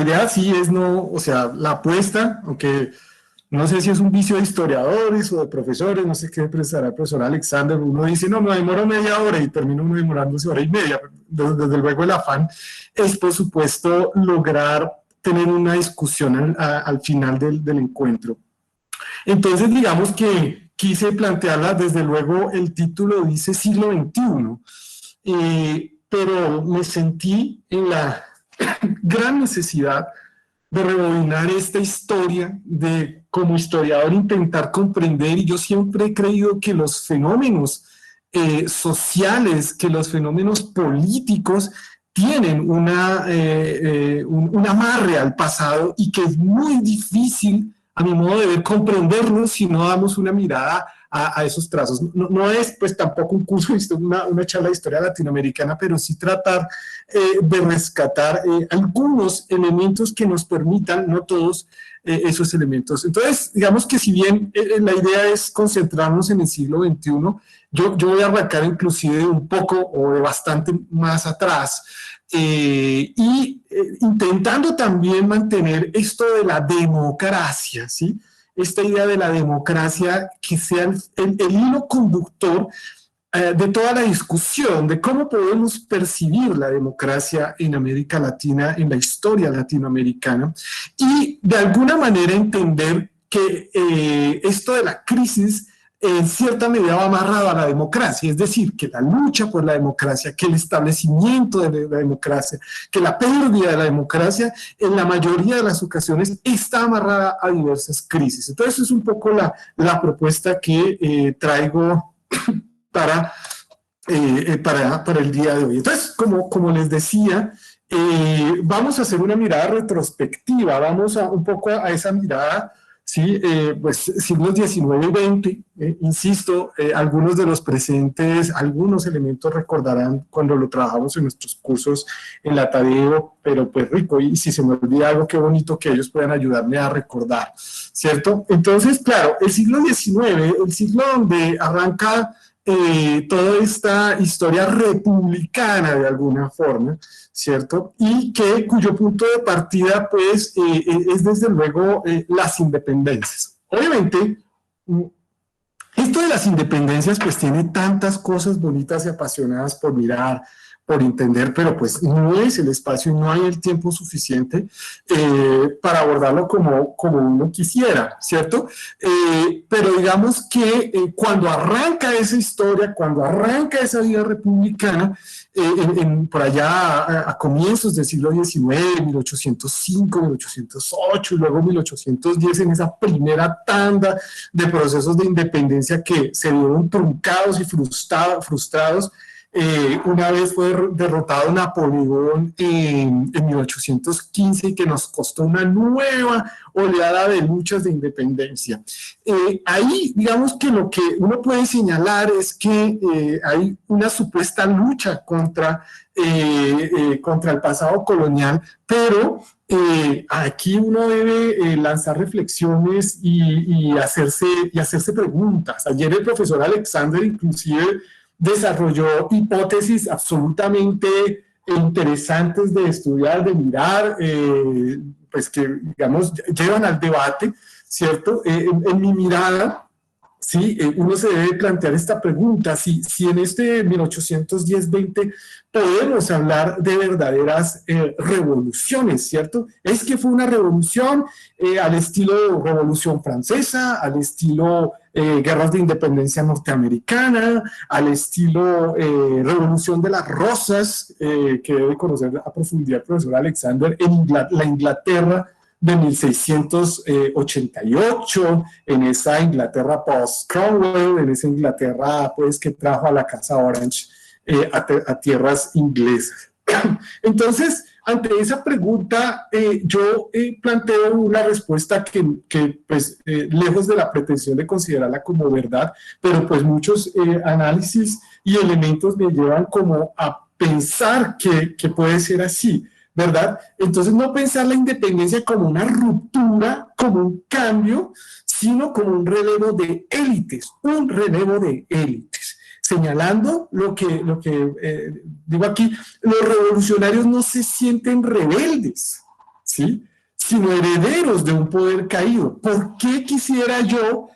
idea sí es no, o sea, la apuesta, aunque no sé si es un vicio de historiadores o de profesores, no sé qué pensará el profesor Alexander, uno dice, no, me demoro media hora y termina uno demorándose hora y media. Desde luego el afán es, por supuesto, lograr tener una discusión al final del encuentro. Entonces, digamos que quise plantearla, desde luego el título dice siglo XXI, pero me sentí en la gran necesidad de rebobinar esta historia, de como historiador intentar comprender, y yo siempre he creído que los fenómenos sociales, que los fenómenos políticos tienen un amarre al pasado y que es muy difícil, a mi modo de ver, comprenderlos si no damos una mirada a esos trazos. No, no, es pues tampoco un curso, una charla de historia latinoamericana, pero sí tratar de rescatar algunos elementos que nos permitan, no todos, esos elementos. Entonces, digamos que si bien la idea es concentrarnos en el siglo XXI, yo voy a arrancar inclusive de un poco o de bastante más atrás, intentando también mantener esto de la democracia, ¿sí? Esta idea de la democracia que sea el hilo conductor de toda la discusión de cómo podemos percibir la democracia en América Latina, en la historia latinoamericana, y de alguna manera entender que esto de la crisis en cierta medida va amarrado a la democracia, es decir, que la lucha por la democracia, que el establecimiento de la democracia, que la pérdida de la democracia, en la mayoría de las ocasiones está amarrada a diversas crisis. Entonces es un poco la propuesta que traigo para, para el día de hoy. Entonces, como les decía, vamos a hacer una mirada retrospectiva, vamos un poco a esa mirada, ¿sí? Pues siglos XIX y XX, insisto, algunos de los presentes, algunos elementos recordarán cuando lo trabajamos en nuestros cursos en la Tadeo, pero pues rico, y si se me olvida algo, qué bonito que ellos puedan ayudarme a recordar, ¿cierto? Entonces, claro, el siglo XIX, el siglo donde arranca toda esta historia republicana de alguna forma, ¿cierto? Y cuyo punto de partida, pues, es desde luego las independencias. Obviamente, esto de las independencias, pues, tiene tantas cosas bonitas y apasionadas por mirar, por entender, pero pues no es el espacio y no hay el tiempo suficiente para abordarlo como uno quisiera, ¿cierto? Pero digamos que cuando arranca esa historia, cuando arranca esa vida republicana, por allá a comienzos del siglo XIX, 1805, 1808 y luego 1810, en esa primera tanda de procesos de independencia que se vieron truncados y frustrados, una vez fue derrotado Napoleón en 1815 y que nos costó una nueva oleada de luchas de independencia. Ahí, digamos que lo que uno puede señalar es que hay una supuesta lucha contra el pasado colonial, pero aquí uno debe lanzar reflexiones y hacerse preguntas. Ayer el profesor Alexander inclusive desarrolló hipótesis absolutamente interesantes de estudiar, de mirar, pues que, digamos, llevan al debate, ¿cierto? En mi mirada, sí, uno se debe plantear esta pregunta, si en este 1810-20 podemos hablar de verdaderas revoluciones, ¿cierto? Es que fue una revolución al estilo Revolución Francesa, al estilo guerras de independencia norteamericana, al estilo Revolución de las Rosas, que debe conocer a profundidad el profesor Alexander, en la Inglaterra de 1688, en esa Inglaterra post-Cromwell, en esa Inglaterra pues, que trajo a la Casa Orange a tierras inglesas. Entonces, ante esa pregunta, yo planteo una respuesta que pues, lejos de la pretensión de considerarla como verdad, pero pues muchos análisis y elementos me llevan como a pensar que puede ser así, ¿verdad? Entonces, no pensar la independencia como una ruptura, como un cambio, sino como un relevo de élites, señalando lo que digo aquí, los revolucionarios no se sienten rebeldes, ¿sí? Sino herederos de un poder caído. ¿Por qué quisiera yo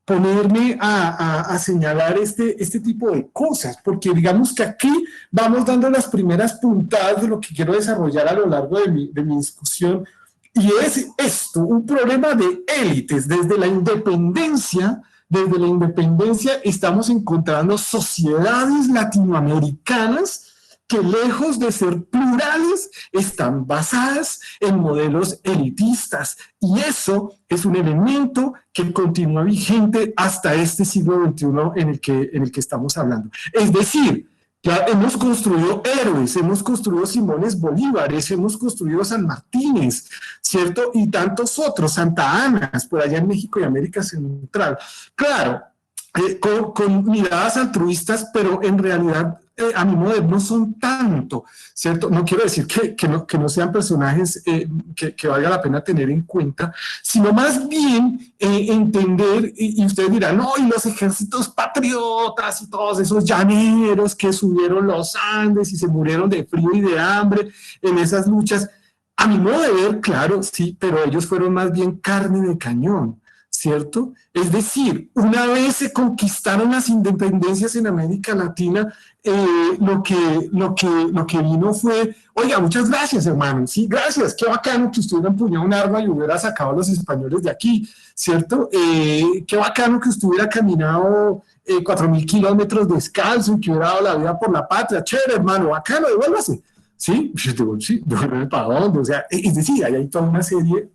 ponerme a señalar este tipo de cosas? Porque digamos que aquí vamos dando las primeras puntadas de lo que quiero desarrollar a lo largo de mi discusión, y es esto, un problema de élites. Desde la independencia estamos encontrando sociedades latinoamericanas que, lejos de ser plurales, están basadas en modelos elitistas. Y eso es un elemento que continúa vigente hasta este siglo XXI en el que estamos hablando. Es decir, ya hemos construido héroes, hemos construido Simones Bolívares, hemos construido San Martínez, ¿cierto? Y tantos otros, Santa Anas, por allá en México y América Central. Claro, con miradas altruistas, pero en realidad a mi modo no son tanto, ¿cierto? No quiero decir que no sean personajes que valga la pena tener en cuenta, sino más bien entender, y ustedes dirán, no, y los ejércitos patriotas y todos esos llaneros que subieron los Andes y se murieron de frío y de hambre en esas luchas. A mi modo de ver, claro, sí, pero ellos fueron más bien carne de cañón, ¿cierto? Es decir, una vez se conquistaron las independencias en América Latina, lo que vino fue, oiga, muchas gracias, hermano, sí, gracias, qué bacano que usted hubiera empuñado un arma y hubiera sacado a los españoles de aquí, ¿cierto? Qué bacano que usted hubiera caminado 4.000 kilómetros descalzo y que hubiera dado la vida por la patria, chévere, hermano, bacano, devuélvase. Sí, sí, ¿para dónde? O sea, es decir, ahí hay toda una serie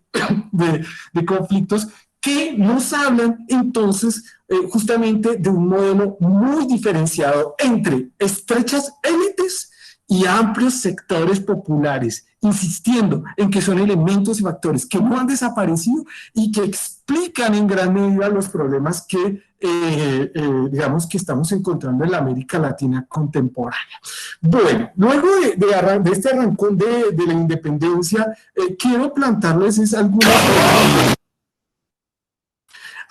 de conflictos que nos hablan entonces justamente de un modelo muy diferenciado entre estrechas élites y amplios sectores populares, insistiendo en que son elementos y factores que no han desaparecido y que explican en gran medida los problemas que digamos que estamos encontrando en la América Latina contemporánea. Bueno, luego de este arrancón de la independencia, quiero plantarles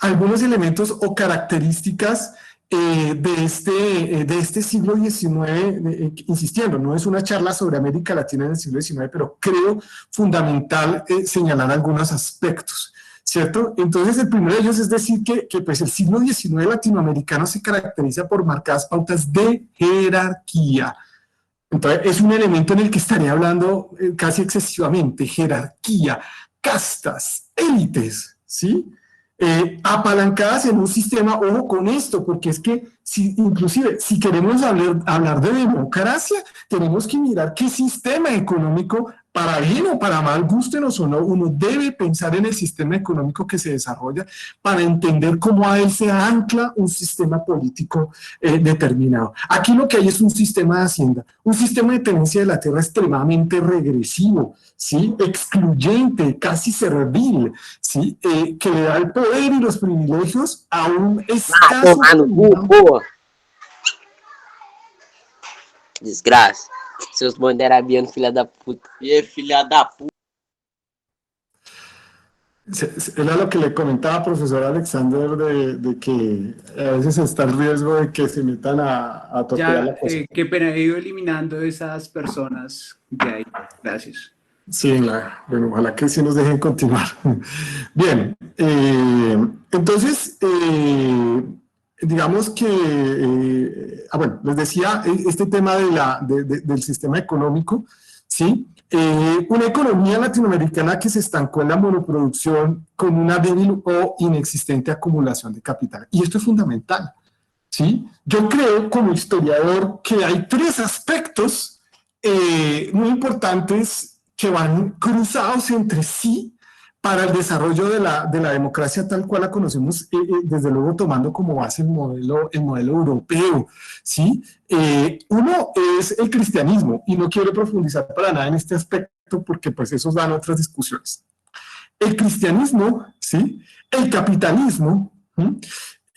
algunos elementos o características de este siglo XIX, insistiendo, no es una charla sobre América Latina en el siglo XIX, pero creo fundamental señalar algunos aspectos, ¿cierto? Entonces, el primero de ellos es decir que pues el siglo XIX latinoamericano se caracteriza por marcadas pautas de jerarquía. Entonces, es un elemento en el que estaría hablando casi excesivamente: jerarquía, castas, élites, ¿sí? Apalancadas en un sistema, ojo con esto, porque es que inclusive si queremos hablar de democracia, tenemos que mirar qué sistema económico, para bien o para mal, gústenos o no, uno debe pensar en el sistema económico que se desarrolla para entender cómo a él se ancla un sistema político determinado. Aquí lo que hay es un sistema de hacienda, un sistema de tenencia de la tierra extremadamente regresivo, ¿sí? Excluyente, casi servil, ¿sí? Que le da el poder y los privilegios a un escaso... Desgraça. Seus banderabianos, filha da puta. E filha da puta. Era lo que le comentaba, profesor Alexander, de que a veces está el riesgo de que se metan a tocar la cosa. Qué pena, he ido eliminando esas personas de ahí. Gracias. Sí, bueno, ojalá que sí nos dejen continuar. Bien, entonces, digamos que, bueno, les decía, este tema del sistema económico, ¿sí? Una economía latinoamericana que se estancó en la monoproducción con una débil o inexistente acumulación de capital. Y esto es fundamental, ¿sí? Yo creo, como historiador, que hay tres aspectos muy importantes que van cruzados entre sí para el desarrollo de la democracia tal cual la conocemos, desde luego tomando como base el modelo europeo, ¿sí? Uno es el cristianismo, y no quiero profundizar para nada en este aspecto porque pues esos dan otras discusiones. El cristianismo, ¿sí? El capitalismo, ¿sí?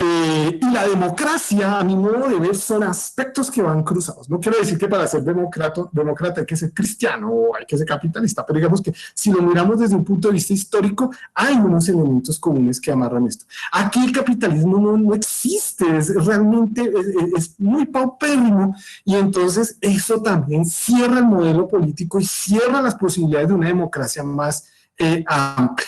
Y la democracia, a mi modo de ver, son aspectos que van cruzados. No quiero decir que para ser demócrata hay que ser cristiano o hay que ser capitalista, pero digamos que si lo miramos desde un punto de vista histórico, hay unos elementos comunes que amarran esto. Aquí el capitalismo no existe, realmente es muy paupérrimo, y entonces eso también cierra el modelo político y cierra las posibilidades de una democracia más amplia.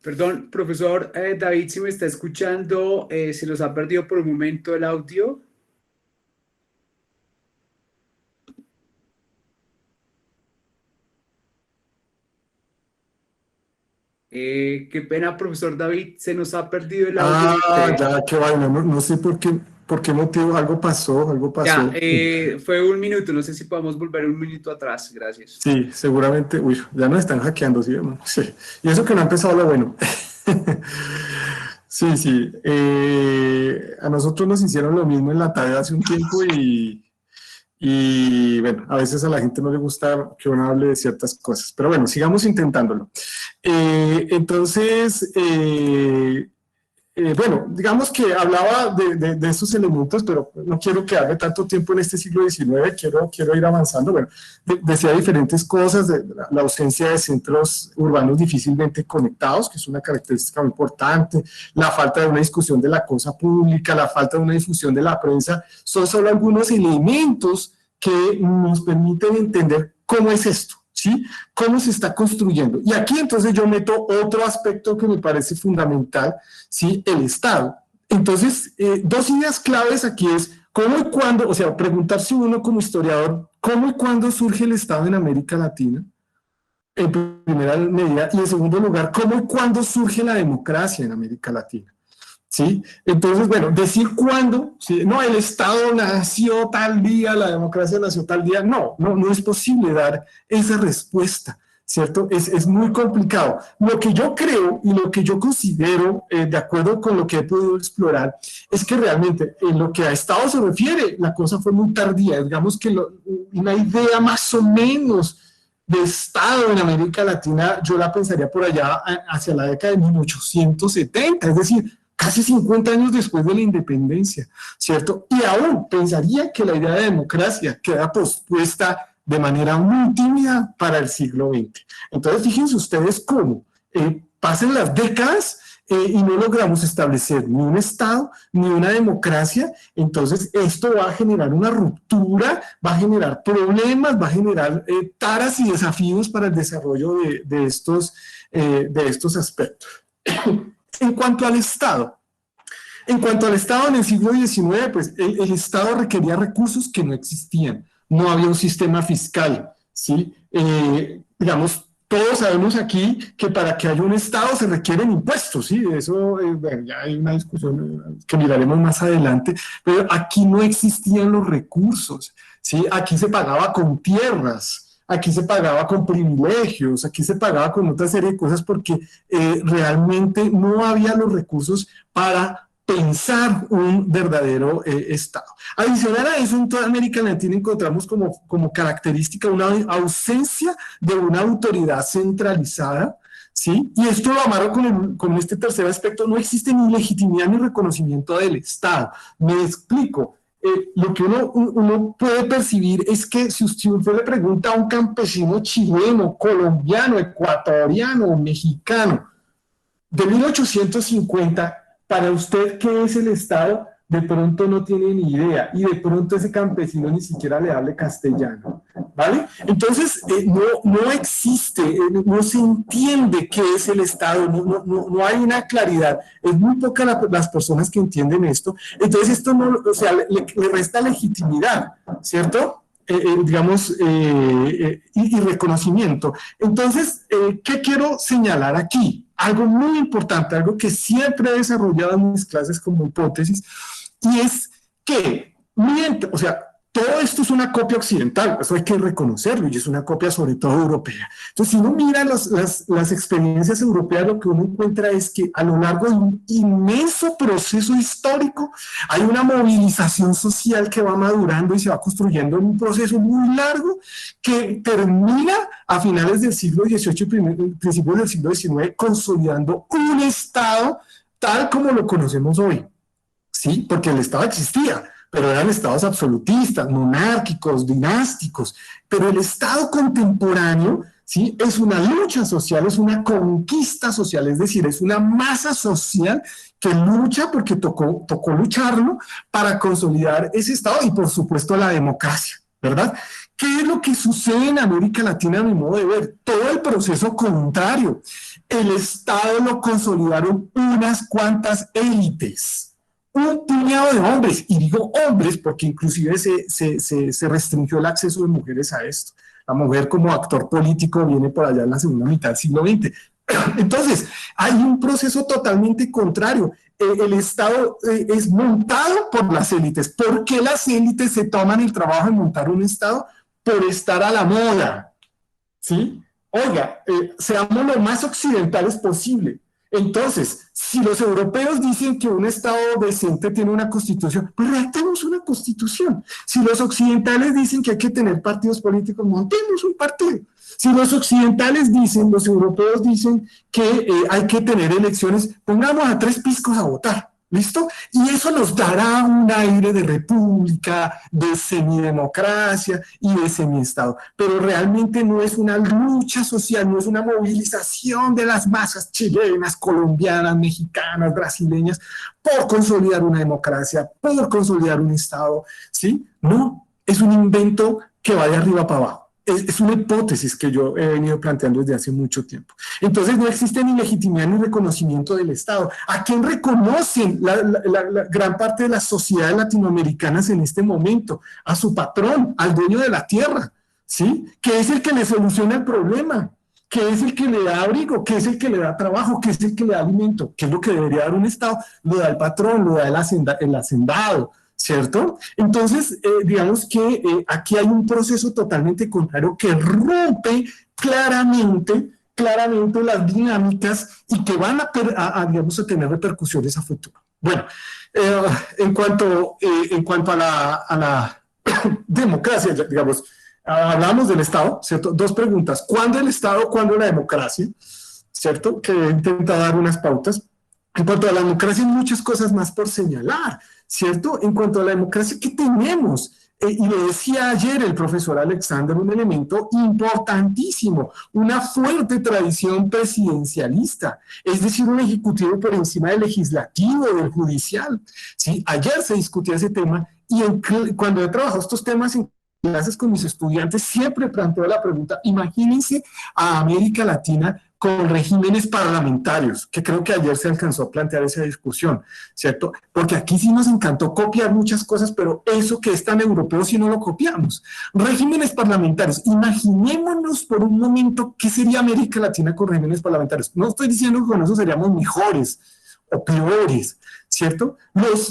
Perdón, profesor David, si me está escuchando, se nos ha perdido por un momento el audio. Qué pena, profesor David, se nos ha perdido el audio. Ya, qué vaina, no sé por qué motivo, algo pasó. Ya, fue un minuto, no sé si podemos volver un minuto atrás, gracias. Sí, seguramente, uy, ya nos están hackeando, ¿sí, hermano? Sí, y eso que no ha empezado lo bueno. Sí, a nosotros nos hicieron lo mismo en la tarea hace un tiempo y bueno, a veces a la gente no le gusta que uno hable de ciertas cosas, pero bueno, sigamos intentándolo. Bueno, digamos que hablaba de estos elementos, pero no quiero quedarme tanto tiempo en este siglo XIX, quiero ir avanzando. Bueno, decía diferentes cosas, de la ausencia de centros urbanos difícilmente conectados, que es una característica muy importante, la falta de una discusión de la cosa pública, la falta de una difusión de la prensa, son solo algunos elementos que nos permiten entender cómo es esto. ¿Sí? ¿Cómo se está construyendo? Y aquí entonces yo meto otro aspecto que me parece fundamental, ¿sí? El Estado. Entonces, dos ideas claves aquí es cómo y cuándo, o sea, preguntarse uno como historiador, cómo y cuándo surge el Estado en América Latina, en primera medida, y en segundo lugar, cómo y cuándo surge la democracia en América Latina. ¿Sí? Entonces, bueno, decir cuándo, ¿sí? No, el Estado nació tal día, la democracia nació tal día, no es posible dar esa respuesta, ¿cierto? Es muy complicado. Lo que yo creo y lo que yo considero, de acuerdo con lo que he podido explorar, es que realmente en lo que a Estado se refiere, la cosa fue muy tardía, digamos que una idea más o menos de Estado en América Latina, yo la pensaría por allá hacia la década de 1870, es decir, casi 50 años después de la independencia, ¿cierto? Y aún pensaría que la idea de democracia queda pospuesta de manera muy tímida para el siglo XX. Entonces, fíjense ustedes cómo pasan las décadas y no logramos establecer ni un Estado ni una democracia. Entonces, esto va a generar una ruptura, va a generar problemas, va a generar taras y desafíos para el desarrollo de estos aspectos. En cuanto al Estado en el siglo XIX, pues el Estado requería recursos que no existían, no había un sistema fiscal, ¿sí? Digamos, todos sabemos aquí que para que haya un Estado se requieren impuestos, ¿sí? Eso, bueno, ya hay una discusión que miraremos más adelante, pero aquí no existían los recursos, ¿sí? Aquí se pagaba con tierras, aquí se pagaba con privilegios, aquí se pagaba con otra serie de cosas porque realmente no había los recursos para pensar un verdadero Estado. Adicional a eso, en toda América Latina encontramos como característica una ausencia de una autoridad centralizada, ¿sí? Y esto lo amarro con este tercer aspecto, no existe ni legitimidad ni reconocimiento del Estado. Me explico. Lo que uno puede percibir es que si usted le pregunta a un campesino chileno, colombiano, ecuatoriano o mexicano de 1850, para usted, ¿qué es el Estado? De pronto no tiene ni idea y de pronto ese campesino ni siquiera le hable castellano, ¿vale? Entonces, no existe, no se entiende qué es el Estado, no hay una claridad, es muy pocas las personas que entienden esto, entonces esto no, o sea, le resta legitimidad, ¿cierto? Y reconocimiento. Entonces, ¿qué quiero señalar aquí? Algo muy importante, algo que siempre he desarrollado en mis clases como hipótesis, y es que, o sea, todo esto es una copia occidental, eso hay que reconocerlo, y es una copia sobre todo europea. Entonces, si uno mira las experiencias europeas, lo que uno encuentra es que a lo largo de un inmenso proceso histórico, hay una movilización social que va madurando y se va construyendo en un proceso muy largo que termina a finales del siglo XVIII y principios del siglo XIX consolidando un Estado tal como lo conocemos hoy. Sí, porque el Estado existía, pero eran estados absolutistas, monárquicos, dinásticos. Pero el Estado contemporáneo, ¿sí?, es una lucha social, es una conquista social, es decir, es una masa social que lucha porque tocó lucharlo para consolidar ese Estado y, por supuesto, la democracia, ¿verdad? ¿Qué es lo que sucede en América Latina a mi modo de ver? Todo el proceso contrario. El Estado lo consolidaron unas cuantas élites, un puñado de hombres, y digo hombres porque inclusive se restringió el acceso de mujeres a esto. La mujer como actor político viene por allá en la segunda mitad del siglo XX. Entonces, hay un proceso totalmente contrario. El Estado es montado por las élites. ¿Por qué las élites se toman el trabajo de montar un Estado? Por estar a la moda, ¿sí? Oiga, seamos lo más occidentales posible. Entonces, si los europeos dicen que un Estado decente tiene una constitución, pues redactemos una constitución. Si los occidentales dicen que hay que tener partidos políticos, montemos un partido. Si los occidentales dicen, los europeos dicen que hay que tener elecciones, pongamos a 3 piscos a votar. ¿Listo? Y eso nos dará un aire de república, de semidemocracia y de semiestado. Pero realmente no es una lucha social, no es una movilización de las masas chilenas, colombianas, mexicanas, brasileñas, por consolidar una democracia, por consolidar un Estado, ¿sí? No, es un invento que va de arriba para abajo. Es una hipótesis que yo he venido planteando desde hace mucho tiempo. Entonces no existe ni legitimidad ni reconocimiento del Estado. ¿A quién reconocen la gran parte de las sociedades latinoamericanas en este momento? A su patrón, al dueño de la tierra, ¿sí? Que es el que le soluciona el problema, que es el que le da abrigo, que es el que le da trabajo, que es el que le da alimento, que es lo que debería dar un Estado. Lo da el patrón, lo da el hacendado, ¿cierto? Entonces, digamos que aquí hay un proceso totalmente contrario que rompe claramente las dinámicas y que van digamos, a tener repercusiones a futuro. Bueno, en cuanto a la democracia, digamos, hablamos del Estado, ¿cierto? 2 preguntas. ¿Cuándo el Estado, cuándo la democracia? ¿Cierto? Que intenta dar unas pautas. En cuanto a la democracia, hay muchas cosas más por señalar, ¿cierto? En cuanto a la democracia, ¿qué tenemos? Y lo decía ayer el profesor Alexander, un elemento importantísimo, una fuerte tradición presidencialista, es decir, un ejecutivo por encima del legislativo, del judicial, ¿sí? Ayer se discutía ese tema y cuando he trabajado estos temas en clases con mis estudiantes, siempre planteo la pregunta, imagínense a América Latina con regímenes parlamentarios, que creo que ayer se alcanzó a plantear esa discusión, ¿cierto? Porque aquí sí nos encantó copiar muchas cosas, pero eso que es tan europeo sí no lo copiamos. Regímenes parlamentarios, imaginémonos por un momento qué sería América Latina con regímenes parlamentarios. No estoy diciendo que con eso seríamos mejores o peores, ¿cierto?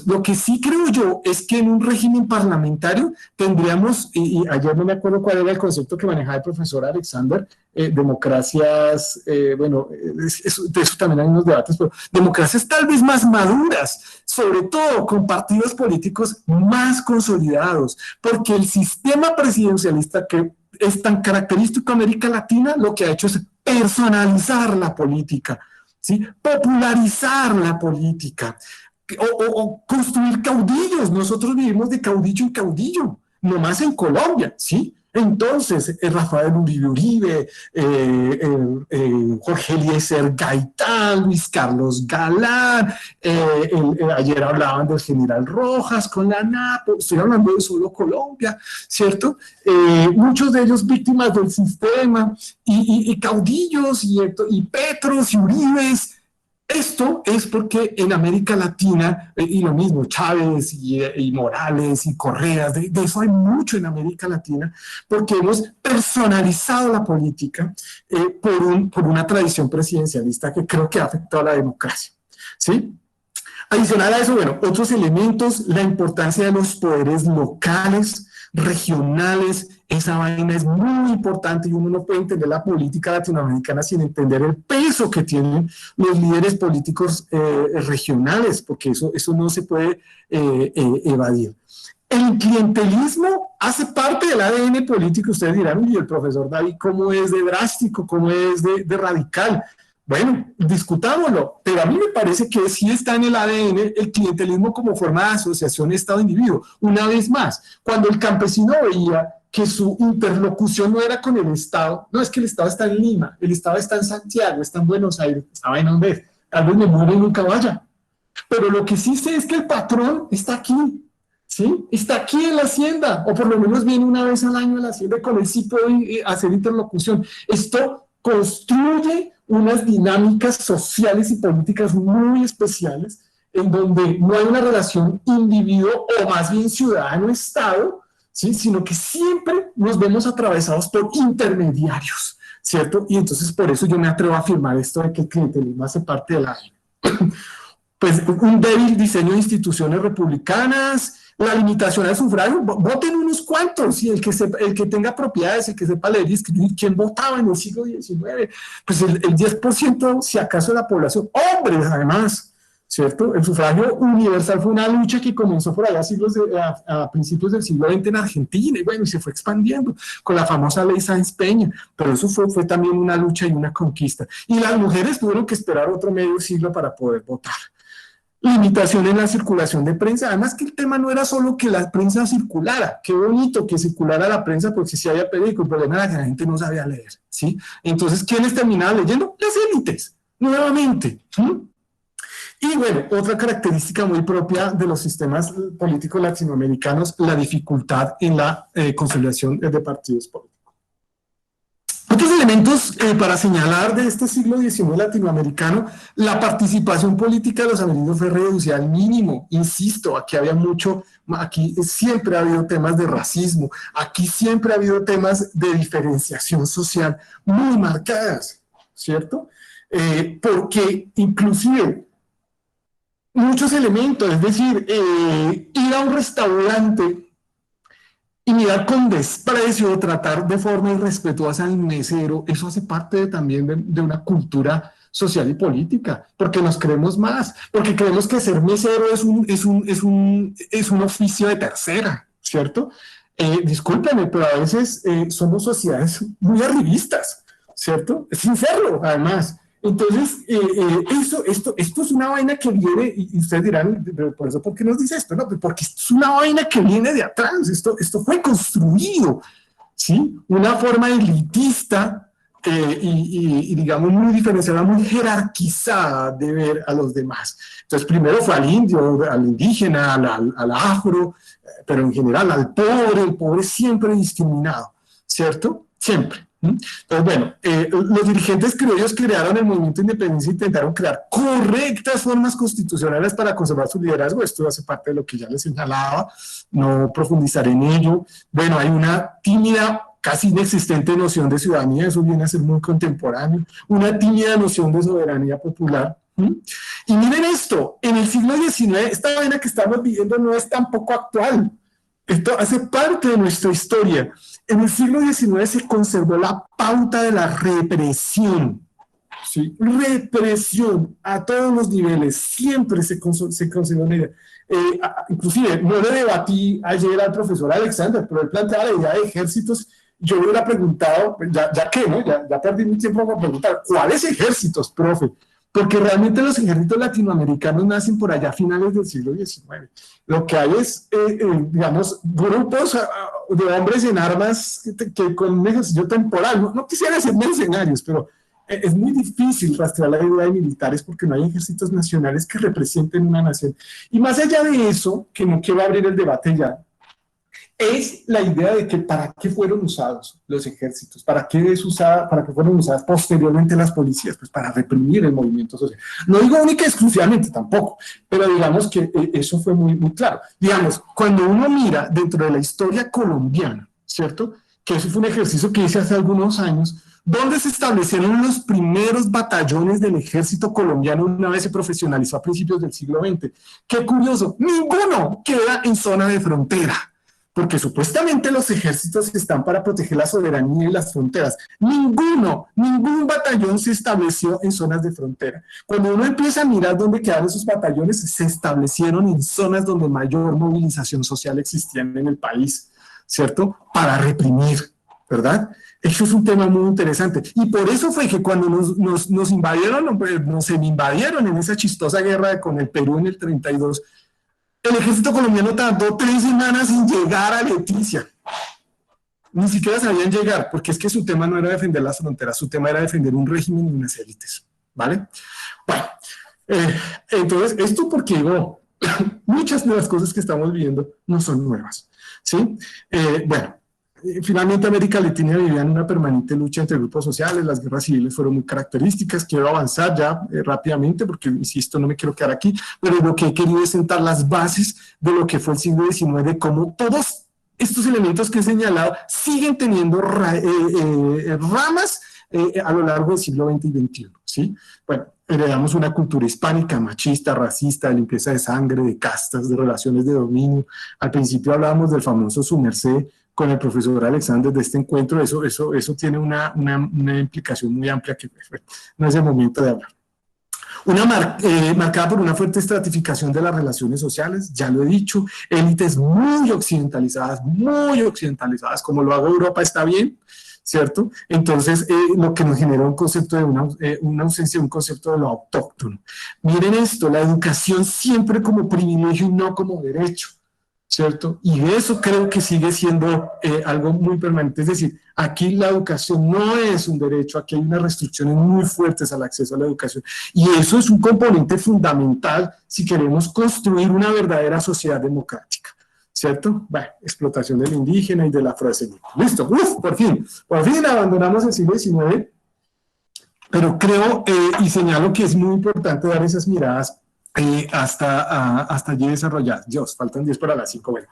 Lo que sí creo yo es que en un régimen parlamentario tendríamos, y ayer no me acuerdo cuál era el concepto que manejaba el profesor Alexander, democracias, bueno, de eso también hay unos debates, pero democracias tal vez más maduras, sobre todo con partidos políticos más consolidados, porque el sistema presidencialista que es tan característico de América Latina, lo que ha hecho es personalizar la política, ¿sí? Popularizar la política o construir caudillos. Nosotros vivimos de caudillo en caudillo, nomás en Colombia, ¿sí? Entonces, Rafael Uribe, Jorge Eliezer Gaitán, Luis Carlos Galán, ayer hablaban del general Rojas con la NAPO, estoy hablando de solo Colombia, ¿cierto? Muchos de ellos víctimas del sistema, y caudillos, y Petros y Uribes. Esto es porque en América Latina, y lo mismo, Chávez y Morales y Correa, de eso hay mucho en América Latina, porque hemos personalizado la política por una tradición presidencialista que creo que ha afectado a la democracia, ¿sí? Adicional a eso, bueno, otros elementos, la importancia de los poderes locales, regionales. Esa vaina es muy importante y uno no puede entender la política latinoamericana sin entender el peso que tienen los líderes políticos regionales, porque eso no se puede evadir. El clientelismo hace parte del ADN político. Ustedes dirán, y el profesor David, ¿cómo es de drástico, cómo es de radical? Bueno, discutámoslo, pero a mí me parece que sí está en el ADN el clientelismo como forma de asociación Estado-individuo. Una vez más, cuando el campesino veía que su interlocución no era con el Estado, no es que el Estado está en Lima, el Estado está en Santiago, está en Buenos Aires, estaba en donde, tal vez me muero y nunca vaya. Pero lo que sí sé es que el patrón está aquí. ¿Sí? Está aquí en la hacienda, o por lo menos viene una vez al año a la hacienda, con él sí puedo hacer interlocución. Esto construye unas dinámicas sociales y políticas muy especiales, en donde no hay una relación individuo o más bien ciudadano-estado, ¿sí? Sino que siempre nos vemos atravesados por intermediarios, ¿cierto? Y entonces por eso yo me atrevo a afirmar esto de que el clientelismo hace parte del ADN. Pues un débil diseño de instituciones republicanas, la limitación al sufragio, voten unos cuantos, y el que tenga propiedades, el que sepa leer y escribir. ¿Quién votaba en el siglo XIX? Pues el 10%, si acaso, de la población, hombres además, ¿cierto? El sufragio universal fue una lucha que comenzó por allá a principios del siglo XX en Argentina, y bueno, y se fue expandiendo con la famosa ley Sáenz Peña, pero eso fue también una lucha y una conquista. Y las mujeres tuvieron que esperar otro medio siglo para poder votar. Limitación en la circulación de prensa, además que el tema no era solo que la prensa circulara, qué bonito que circulara la prensa porque sí había periódico, el problema era que la gente no sabía leer, ¿sí? Entonces, ¿quiénes terminaban leyendo? Las élites, nuevamente, ¿sí? Y bueno, otra característica muy propia de los sistemas políticos latinoamericanos, la dificultad en la consolidación de partidos políticos. Otros elementos para señalar de este siglo XIX latinoamericano, la participación política de los amerindios fue reducida al mínimo. Insisto, aquí había mucho, aquí siempre ha habido temas de racismo, aquí siempre ha habido temas de diferenciación social muy marcadas, ¿cierto? Porque inclusive muchos elementos, es decir, ir a un restaurante y mirar con desprecio o tratar de forma irrespetuosa al mesero, eso hace parte también de una cultura social y política, porque nos creemos más, porque creemos que ser mesero es un oficio de tercera, ¿cierto? Discúlpenme, pero a veces somos sociedades muy arribistas, ¿cierto? Sin serlo, además. Entonces, esto es una vaina que viene, y ustedes dirán, por eso, ¿por qué nos dice esto? No, porque esto es una vaina que viene de atrás, esto fue construido, ¿sí? Una forma elitista y digamos, muy diferenciada, muy jerarquizada de ver a los demás. Entonces, primero fue al indio, al indígena, al afro, pero en general al pobre, el pobre siempre discriminado, ¿cierto? Siempre. Entonces, bueno, los dirigentes criollos crearon el movimiento de independencia e intentaron crear correctas formas constitucionales para conservar su liderazgo. Esto hace parte de lo que ya les señalaba, no profundizaré en ello. Bueno, hay una tímida, casi inexistente noción de ciudadanía, eso viene a ser muy contemporáneo, una tímida noción de soberanía popular. Y miren esto, en el siglo XIX, esta vaina que estamos viviendo no es tampoco actual. Esto hace parte de nuestra historia. En el siglo XIX se conservó la pauta de la represión, ¿sí? Represión a todos los niveles, siempre se conservó una idea. Inclusive, no le debatí ayer al profesor Alexander, pero él planteaba la idea de ejércitos. Yo le hubiera preguntado, ya que, ¿no? Ya perdí mi tiempo para preguntar, ¿cuáles ejércitos, profe? Porque realmente los ejércitos latinoamericanos nacen por allá a finales del siglo XIX. Lo que hay es, digamos, grupos de hombres en armas que con un ejercicio temporal, no quisiera ser mercenarios, pero es muy difícil rastrear la idea de militares porque no hay ejércitos nacionales que representen una nación. Y más allá de eso, que no quiero abrir el debate ya, es la idea de que para qué fueron usados los ejércitos, para qué fueron usadas posteriormente las policías, pues para reprimir el movimiento social. No digo única y exclusivamente tampoco, pero digamos que eso fue muy, muy claro. Digamos, cuando uno mira dentro de la historia colombiana, ¿cierto? Que eso fue un ejercicio que hice hace algunos años, donde se establecieron los primeros batallones del ejército colombiano una vez se profesionalizó a principios del siglo XX. Qué curioso, ninguno queda en zona de frontera. porque supuestamente los ejércitos están para proteger la soberanía y las fronteras. Ningún batallón se estableció en zonas de frontera. Cuando uno empieza a mirar dónde quedaron esos batallones, se establecieron en zonas donde mayor movilización social existía en el país, ¿cierto? Para reprimir, ¿verdad? Eso es un tema muy interesante. Y por eso fue que cuando nos invadieron, nos invadieron en esa chistosa guerra con el Perú en el 32, el ejército colombiano tardó 3 semanas en llegar a Leticia. Ni siquiera sabían llegar, porque es que su tema no era defender las fronteras, su tema era defender un régimen y unas élites, ¿vale? Bueno, entonces, esto porque digo, muchas de las cosas que estamos viviendo no son nuevas, ¿sí? Finalmente América Latina vivía en una permanente lucha entre grupos sociales, las guerras civiles fueron muy características. Quiero avanzar ya rápidamente porque, insisto, no me quiero quedar aquí, pero lo que he querido es sentar las bases de lo que fue el siglo XIX, de cómo todos estos elementos que he señalado siguen teniendo ramas a lo largo del siglo XX y XXI, ¿sí? Bueno, heredamos una cultura hispánica, machista, racista, de limpieza de sangre, de castas, de relaciones de dominio. Al principio hablábamos del famoso su merced con el profesor Alexander de este encuentro. Eso tiene una implicación muy amplia que no es el momento de hablar. Marcada por una fuerte estratificación de las relaciones sociales, ya lo he dicho, élites muy occidentalizadas, como lo hago Europa está bien, ¿cierto? Entonces, lo que nos generó un concepto de una ausencia de un concepto de lo autóctono. Miren esto, la educación siempre como privilegio y no como derecho, ¿cierto? Y eso creo que sigue siendo algo muy permanente. Es decir, aquí la educación no es un derecho, aquí hay unas restricciones muy fuertes al acceso a la educación. Y eso es un componente fundamental si queremos construir una verdadera sociedad democrática, ¿cierto? Bueno, explotación del indígena y del afrodescendiente. Listo, por fin abandonamos el siglo XIX, pero creo y señalo que es muy importante dar esas miradas hasta allí desarrolladas. Dios, faltan 10 para las 5. Bueno,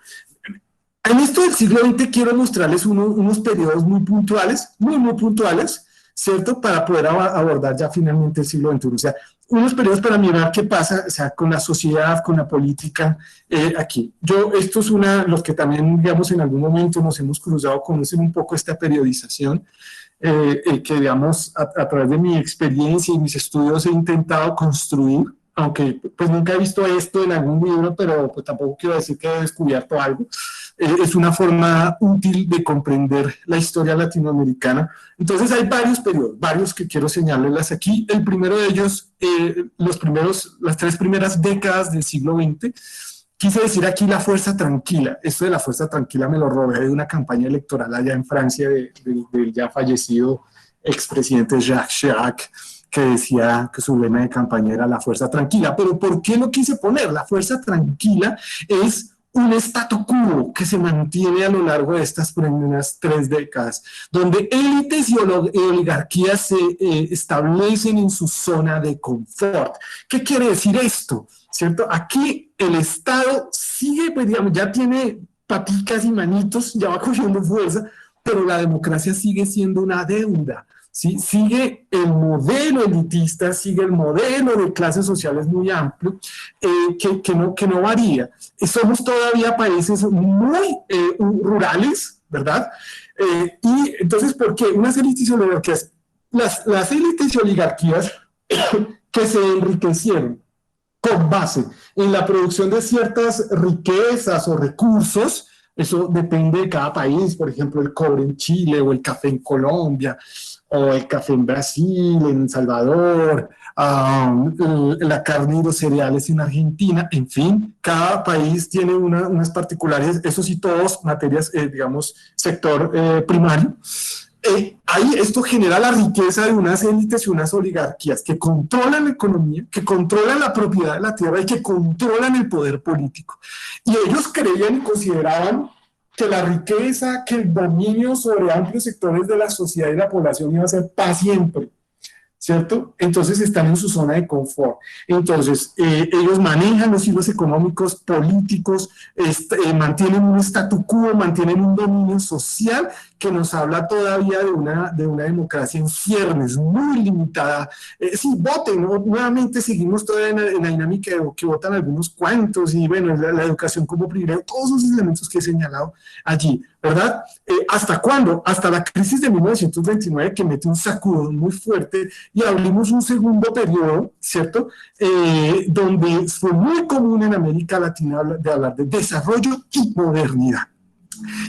en esto del siglo XX quiero mostrarles unos periodos muy puntuales, muy puntuales, ¿cierto? Para poder abordar ya finalmente el siglo XXI. O sea, unos periodos para mirar qué pasa, o sea, con la sociedad, con la política, aquí. Esto es los que también, digamos, en algún momento nos hemos cruzado, conocen un poco esta periodización, que, digamos, a través de mi experiencia y mis estudios he intentado construir, aunque pues nunca he visto esto en algún libro, pero pues tampoco quiero decir que he descubierto algo. Es una forma útil de comprender la historia latinoamericana. Entonces hay varios periodos, varios que quiero señalarles aquí. El primero de ellos, las 3 primeras décadas del siglo XX, quise decir aquí la fuerza tranquila. Esto de la fuerza tranquila me lo robé de una campaña electoral allá en Francia del ya fallecido expresidente Jacques Chirac, que decía que su lema de campaña era la fuerza tranquila. Pero ¿por qué lo quise poner? La fuerza tranquila es un statu quo que se mantiene a lo largo de estas primeras 3 décadas, donde élites y oligarquías se establecen en su zona de confort. ¿Qué quiere decir esto? ¿Cierto? Aquí el Estado sigue, pues, digamos, ya tiene paticas y manitos, ya va cogiendo fuerza, pero la democracia sigue siendo una deuda. ¿Sí? Sigue el modelo elitista, sigue el modelo de clases sociales muy amplio, que no varía. Somos todavía países muy rurales, ¿verdad? Y entonces, ¿por qué? Unas élites y oligarquías, las élites y oligarquías que se enriquecieron con base en la producción de ciertas riquezas o recursos. Eso depende de cada país, por ejemplo, el cobre en Chile o el café en Colombia, o el café en Brasil, en El Salvador, la carne y los cereales en Argentina. En fin, cada país tiene unas particularidades, eso sí, todos materias, digamos, sector primario. Ahí esto genera la riqueza de unas élites y unas oligarquías que controlan la economía, que controlan la propiedad de la tierra y que controlan el poder político. Y ellos creían y consideraban que la riqueza, que el dominio sobre amplios sectores de la sociedad y la población iba a ser para siempre. ¿cierto? Entonces están en su zona de confort. Entonces, ellos manejan los hilos económicos, políticos, mantienen un statu quo, mantienen un dominio social que nos habla todavía de una democracia en ciernes, muy limitada. Sí, voten, ¿no? Nuevamente seguimos todavía en la dinámica de que votan algunos cuantos y bueno, la educación como privilegio, todos esos elementos que he señalado allí, ¿verdad? ¿Hasta cuándo? Hasta la crisis de 1929 que mete un sacudón muy fuerte y abrimos un segundo periodo, ¿cierto? Donde fue muy común en América Latina de hablar de desarrollo y modernidad.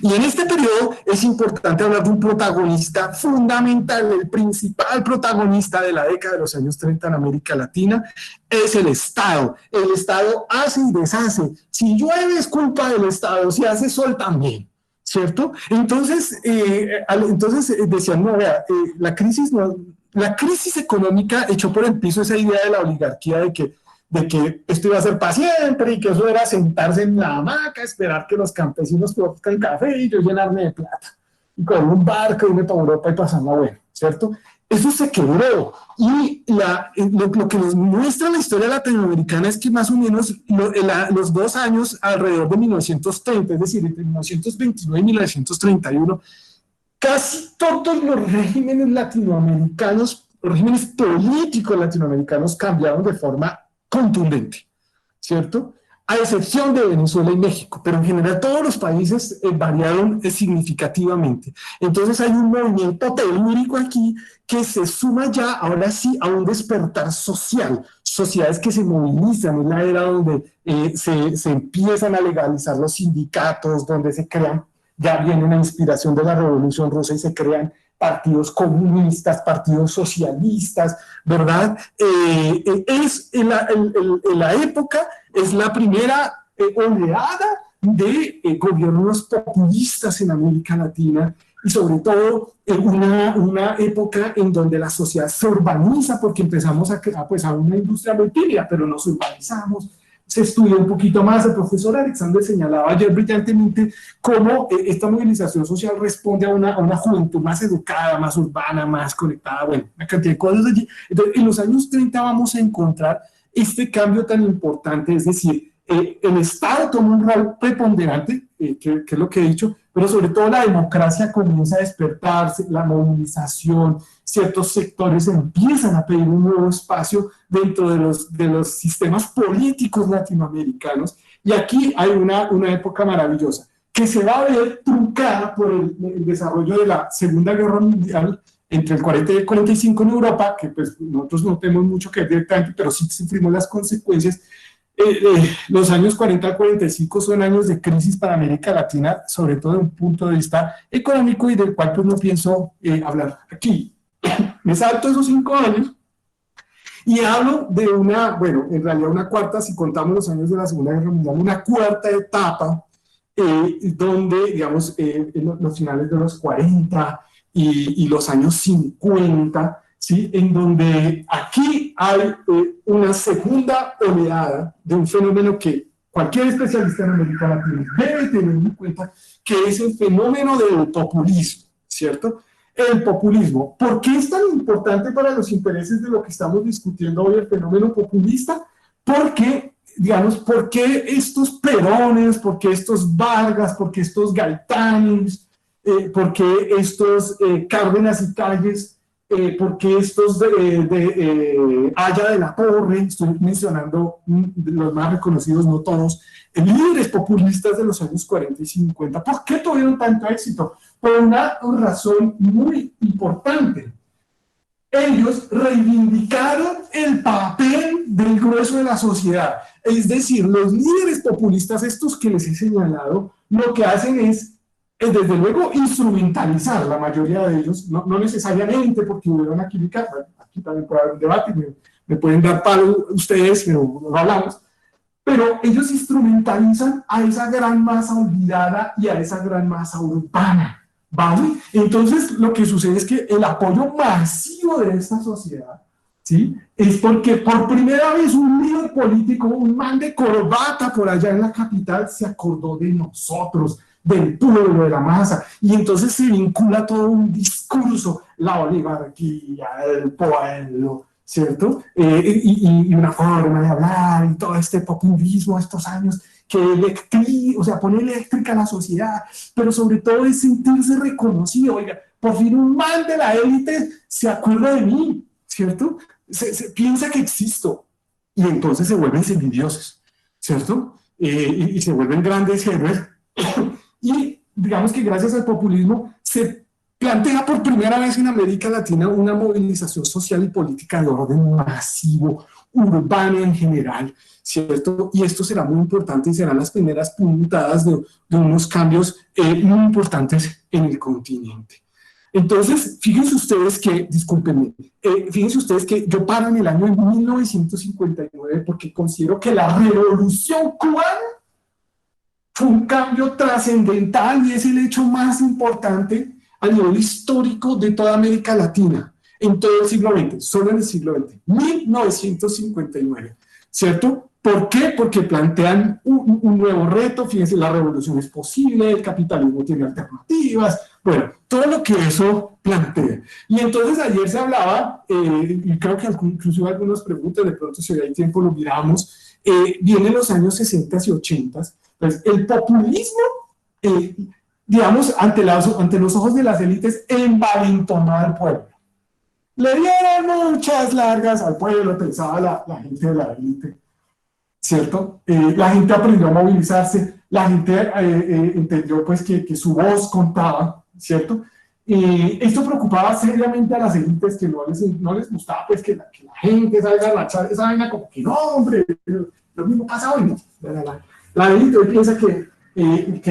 Y en este periodo es importante hablar de un protagonista fundamental, el principal protagonista de la década de los años 30 en América Latina, es el Estado. El Estado hace y deshace. Si llueve es culpa del Estado, si hace sol también. ¿Cierto? Entonces, decían, no, vea, la crisis económica echó por el piso esa idea de la oligarquía de que esto iba a ser para siempre y que eso era sentarse en la hamaca, esperar que los campesinos produzcan café y yo llenarme de plata. Y con un barco irme para Europa y pasarla bueno, ¿cierto? Eso se quebró. Y lo que nos muestra la historia latinoamericana es que más o menos los 2 años alrededor de 1930, es decir, entre 1929 y 1931, casi todos los regímenes latinoamericanos, los regímenes políticos latinoamericanos cambiaron de forma contundente, ¿cierto? A excepción de Venezuela y México, pero en general todos los países variaron significativamente. Entonces hay un movimiento telúrico aquí que se suma ya, ahora sí, a un despertar social, sociedades que se movilizan, en la era donde se empiezan a legalizar los sindicatos, donde se crean, ya viene una inspiración de la Revolución Rusa y se crean partidos comunistas, partidos socialistas, ¿verdad? La época es la primera oleada de gobiernos populistas en América Latina y sobre todo una época en donde la sociedad se urbaniza porque empezamos a crear pues, a una industria muy tímida, pero nos urbanizamos, se estudia un poquito más. El profesor Alexander señalaba ayer brillantemente cómo esta movilización social responde a una juventud más educada, más urbana, más conectada, bueno, una cantidad de cosas allí. Entonces, en los años 30 vamos a encontrar este cambio tan importante, es decir, el Estado toma un rol preponderante, que es lo que he dicho, pero sobre todo la democracia comienza a despertarse, la movilización, ciertos sectores empiezan a pedir un nuevo espacio dentro de los sistemas políticos latinoamericanos, y aquí hay una época maravillosa, que se va a ver truncada por el desarrollo de la Segunda Guerra Mundial entre el 40 y el 45 en Europa, que pues nosotros no tenemos mucho que ver directamente, pero sí sufrimos las consecuencias. Los años 40 al 45 son años de crisis para América Latina, sobre todo desde un punto de vista económico y del cual pues no pienso hablar aquí. Me salto esos 5 años y hablo de bueno, en realidad una cuarta, si contamos los años de la Segunda Guerra Mundial, una cuarta etapa donde, digamos, los finales de los 40 y los años 50, ¿sí? En donde aquí hay una segunda oleada de un fenómeno que cualquier especialista en América Latina debe tener en cuenta, que es el fenómeno del populismo, ¿cierto? El populismo. ¿Por qué es tan importante para los intereses de lo que estamos discutiendo hoy el fenómeno populista? Porque, digamos, ¿por qué estos Perones, por qué estos Vargas, por qué estos Gaitanes, por qué estos Cárdenas y Calles, por qué estos Haya de la Torre, estoy mencionando los más reconocidos, no todos, líderes populistas de los años 40 y 50, ¿por qué tuvieron tanto éxito? Por una razón muy importante. Ellos reivindicaron el papel del grueso de la sociedad. Es decir, los líderes populistas, estos que les he señalado, lo que hacen es desde luego instrumentalizar, la mayoría de ellos, no necesariamente porque hubiera una química, bueno, aquí también puede haber un debate, me pueden dar palo ustedes, pero no hablamos, pero ellos instrumentalizan a esa gran masa olvidada y a esa gran masa urbana, ¿vale? Entonces lo que sucede es que el apoyo masivo de esta sociedad, ¿sí? Es porque por primera vez un líder político, un man de corbata por allá en la capital, se acordó de nosotros, del pueblo, de la masa, y entonces se vincula todo un discurso, la oligarquía, el pueblo, ¿cierto? Y una forma de hablar, y todo este populismo, estos años que o sea, pone eléctrica a la sociedad, pero sobre todo es sentirse reconocido. Oiga, por fin un man de la élite se acuerda de mí, ¿cierto? Se piensa que existo, y entonces se vuelven semidioses, ¿cierto? Y se vuelven grandes héroes. Y digamos que gracias al populismo se plantea por primera vez en América Latina una movilización social y política de orden masivo, urbano en general, ¿cierto? Y esto será muy importante y serán las primeras puntadas de unos cambios muy importantes en el continente. Entonces, fíjense ustedes que, discúlpenme, fíjense ustedes que yo paro en el año 1959 porque considero que la revolución cubana fue un cambio trascendental y es el hecho más importante a nivel histórico de toda América Latina en todo el siglo XX, solo en el siglo XX, 1959, ¿cierto? ¿Por qué? Porque plantean un nuevo reto, fíjense, la revolución es posible, el capitalismo tiene alternativas, bueno, todo lo que eso plantea. Y entonces ayer se hablaba, y creo que incluso algunas preguntas, de pronto si hay tiempo lo miramos, vienen los años 60 y 80, pues el populismo, digamos, ante los ojos de las élites, envalentonó al pueblo. Le dieron muchas largas al pueblo, pensaba la gente de la élite, ¿cierto? La gente aprendió a movilizarse, la gente entendió pues que su voz contaba, ¿cierto? Esto preocupaba seriamente a las élites que no les gustaba pues que la gente salga a marchar, esa vaina como que no, hombre, lo mismo pasa hoy, ¿no? La élite hoy piensa que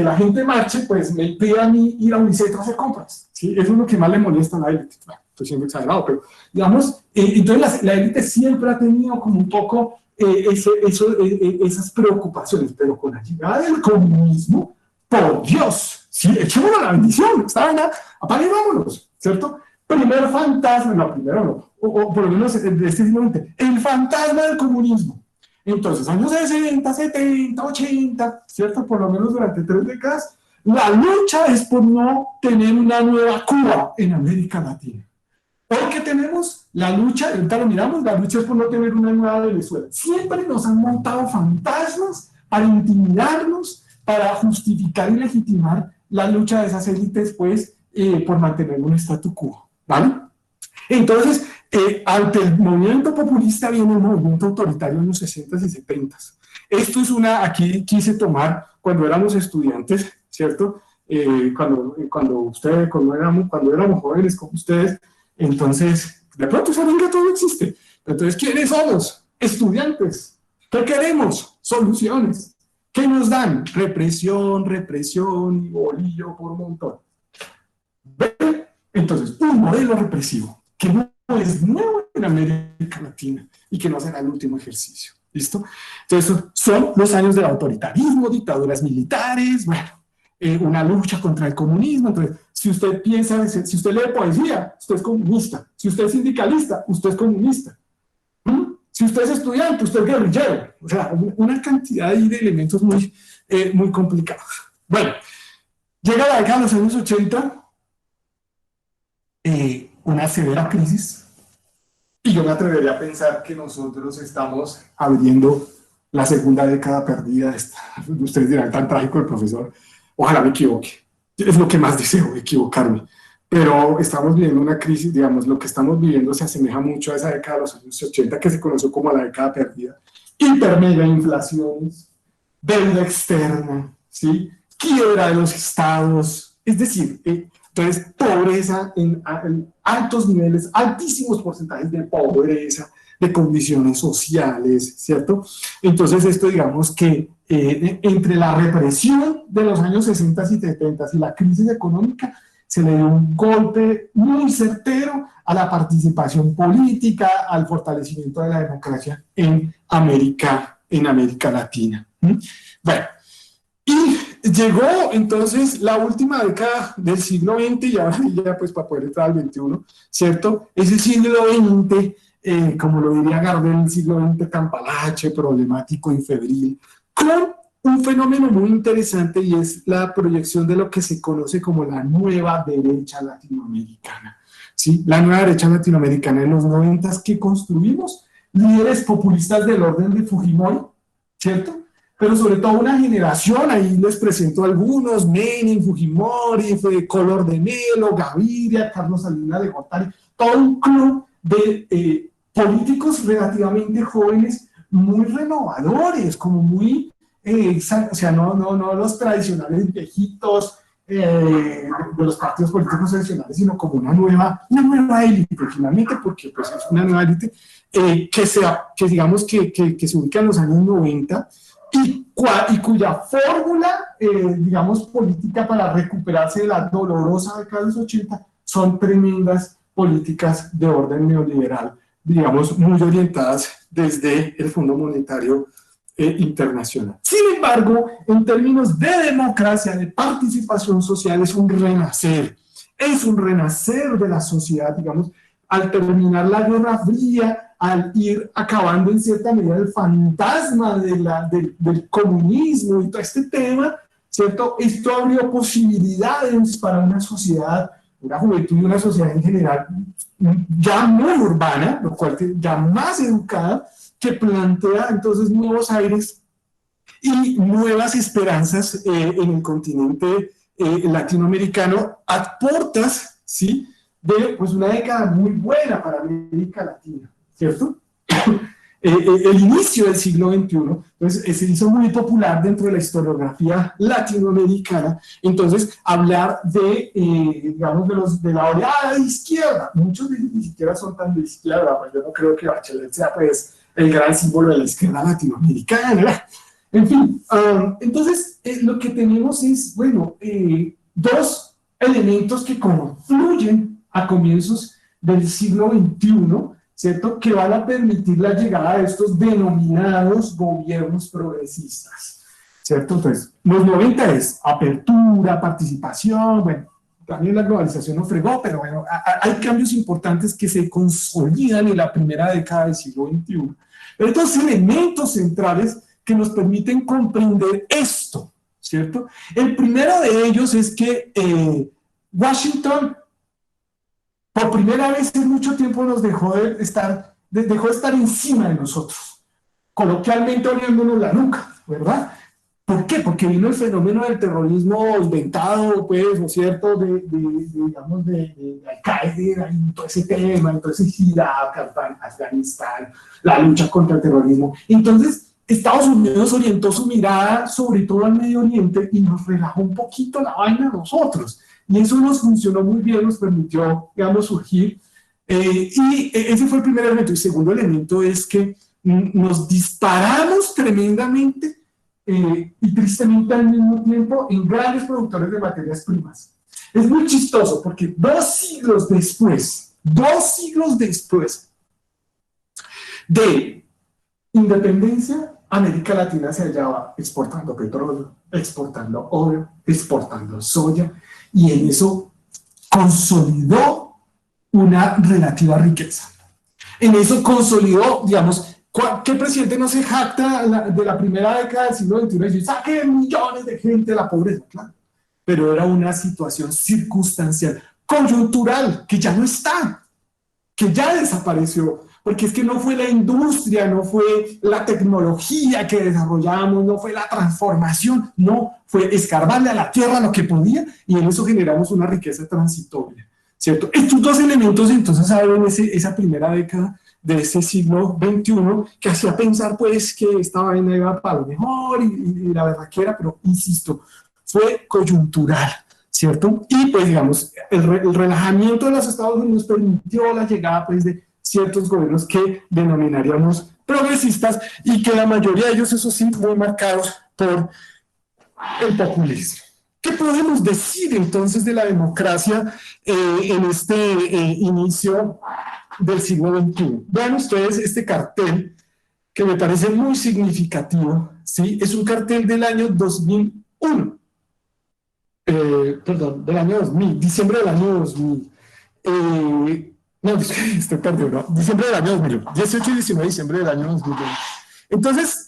la gente marche, pues me impide a mí ir a Unicentro a hacer compras, ¿sí? Eso es lo que más le molesta a la élite. Bueno, estoy siendo exagerado, pero digamos, entonces la élite siempre ha tenido como un poco esas preocupaciones, pero con la llegada del comunismo, por Dios, ¿sí? Echémonos la bendición, esta vaina, apague y vámonos, ¿cierto? Primer fantasma, no, primero no, o por lo menos de este siglo XX, el fantasma del comunismo. Entonces, años 60, 70, 80, ¿cierto? Por lo menos durante 3 décadas, la lucha es por no tener una nueva Cuba en América Latina. Hoy que tenemos la lucha, ahorita lo miramos, la lucha es por no tener una nueva Venezuela. Siempre nos han montado fantasmas para intimidarnos, para justificar y legitimar la lucha de esas élites, pues, por mantener un statu quo, ¿vale? Entonces, ante el movimiento populista viene el movimiento autoritario en los 60 y 70. Esto es aquí quise tomar cuando éramos estudiantes, ¿cierto? Cuando éramos jóvenes como ustedes, entonces, de pronto esa venga todo existe. Entonces, ¿quiénes somos? Estudiantes. ¿Qué queremos? Soluciones. ¿Qué nos dan? Represión y bolillo por un montón. ¿Ven? Entonces, un modelo represivo que no es nuevo en América Latina y que no será el último ejercicio. ¿Listo? Entonces, son los años del autoritarismo, dictaduras militares, bueno, una lucha contra el comunismo. Entonces, si usted piensa, si usted lee poesía, usted es comunista. Si usted es sindicalista, usted es comunista. Si usted es estudiante, usted es guerrillero. O sea, una cantidad de elementos muy complicados. Bueno, llega la década de los años 80, una severa crisis, y yo me atrevería a pensar que nosotros estamos abriendo la segunda década perdida. Ustedes dirán, tan trágico el profesor. Ojalá me equivoque. Es lo que más deseo, equivocarme. Pero estamos viviendo una crisis, digamos, lo que estamos viviendo se asemeja mucho a esa década de los años 80, que se conoció como la década perdida. Hipermega inflaciones, deuda externa, ¿sí? Quiebra de los estados, es decir, entonces pobreza en altos niveles, altísimos porcentajes de pobreza, de condiciones sociales, ¿cierto? Entonces esto, digamos que entre la represión de los años 60 y 70 y la crisis económica, se le dio un golpe muy certero a la participación política, al fortalecimiento de la democracia en América Latina. Bueno, y llegó entonces la última década del siglo XX, y ahora ya pues para poder entrar al XXI, ¿cierto? Ese siglo XX, como lo diría Gardel, el siglo XX campalache, problemático y febril, con un fenómeno muy interesante y es la proyección de lo que se conoce como la nueva derecha latinoamericana. ¿Sí? La nueva derecha latinoamericana en los 90 que construimos líderes populistas del orden de Fujimori, ¿cierto? Pero sobre todo una generación, ahí les presento algunos: Menem, Fujimori, Collor de Mello, Gaviria, Carlos Salinas de Gortari, todo un club de políticos relativamente jóvenes, muy renovadores, como muy, o sea, no los tradicionales viejitos de los partidos políticos tradicionales, sino como una nueva élite, finalmente, porque pues, es una nueva élite que digamos que se ubica en los años 90 y cuya fórmula, digamos, política para recuperarse de la dolorosa década de los 80 son tremendas políticas de orden neoliberal, digamos, muy orientadas desde el Fondo Monetario Internacional. Sin embargo, en términos de democracia, de participación social, es un renacer de la sociedad, digamos, al terminar la Guerra Fría, al ir acabando en cierta medida el fantasma del comunismo y todo este tema, ¿cierto? Esto abrió posibilidades para una sociedad, una juventud y una sociedad en general ya muy urbana, lo cual ya más educada, que plantea entonces nuevos aires y nuevas esperanzas en el continente latinoamericano, a portas, ¿sí?, de pues, una década muy buena para América Latina, ¿cierto? El inicio del siglo XXI, entonces, se hizo muy popular dentro de la historiografía latinoamericana. Entonces, hablar de, digamos, de la oleada de izquierda, muchos de ellos ni siquiera son tan de izquierda, pues yo no creo que Bachelet sea pues el gran símbolo de la izquierda latinoamericana. En fin, entonces lo que tenemos es, bueno, dos elementos que confluyen a comienzos del siglo XXI, ¿cierto?, que van a permitir la llegada de estos denominados gobiernos progresistas, ¿cierto? Entonces, los 90 es apertura, participación, bueno, también la globalización nos fregó, pero bueno, hay cambios importantes que se consolidan en la primera década del siglo XXI. Pero estos elementos centrales que nos permiten comprender esto, ¿cierto? El primero de ellos es que Washington, por primera vez en mucho tiempo, nos dejó de estar encima de nosotros, coloquialmente oliéndonos la nuca, ¿verdad? ¿Por qué? Porque vino el fenómeno del terrorismo inventado, pues, ¿no es cierto?, digamos, de Al-Qaeda y todo ese tema, entonces Irak, Afganistán, la lucha contra el terrorismo. Entonces, Estados Unidos orientó su mirada sobre todo al Medio Oriente y nos relajó un poquito la vaina a nosotros. Y eso nos funcionó muy bien, nos permitió, digamos, surgir. Y ese fue el primer elemento. Y el segundo elemento es que nos disparamos tremendamente y tristemente al mismo tiempo en grandes productores de materias primas. Es muy chistoso porque 2 siglos después de independencia, América Latina se hallaba exportando petróleo, exportando oro, exportando soya, y en eso consolidó una relativa riqueza. En eso consolidó, digamos, ¿qué presidente no se jacta de la primera década del siglo XXI y dice, saque millones de gente de la pobreza? Claro, pero era una situación circunstancial, coyuntural, que ya no está, que ya desapareció, porque es que no fue la industria, no fue la tecnología que desarrollamos, no fue la transformación, no, fue escarbarle a la tierra lo que podía y en eso generamos una riqueza transitoria, ¿cierto? Estos dos elementos entonces abren esa primera década de ese siglo XXI que hacía pensar pues que esta vaina iba para lo mejor y la verdad que era, pero insisto, fue coyuntural, ¿cierto? Y pues digamos, el relajamiento de los Estados Unidos permitió la llegada pues de ciertos gobiernos que denominaríamos progresistas y que la mayoría de ellos, eso sí, muy marcados por el populismo. ¿Qué podemos decir entonces de la democracia en este inicio del siglo XXI? Vean ustedes este cartel que me parece muy significativo, ¿sí? Es un cartel del año 2001. Perdón, del año 2000, diciembre del año 2000. No, estoy perdido, no. Diciembre del año 2001, 18 y 19 de diciembre del año 2001. Entonces,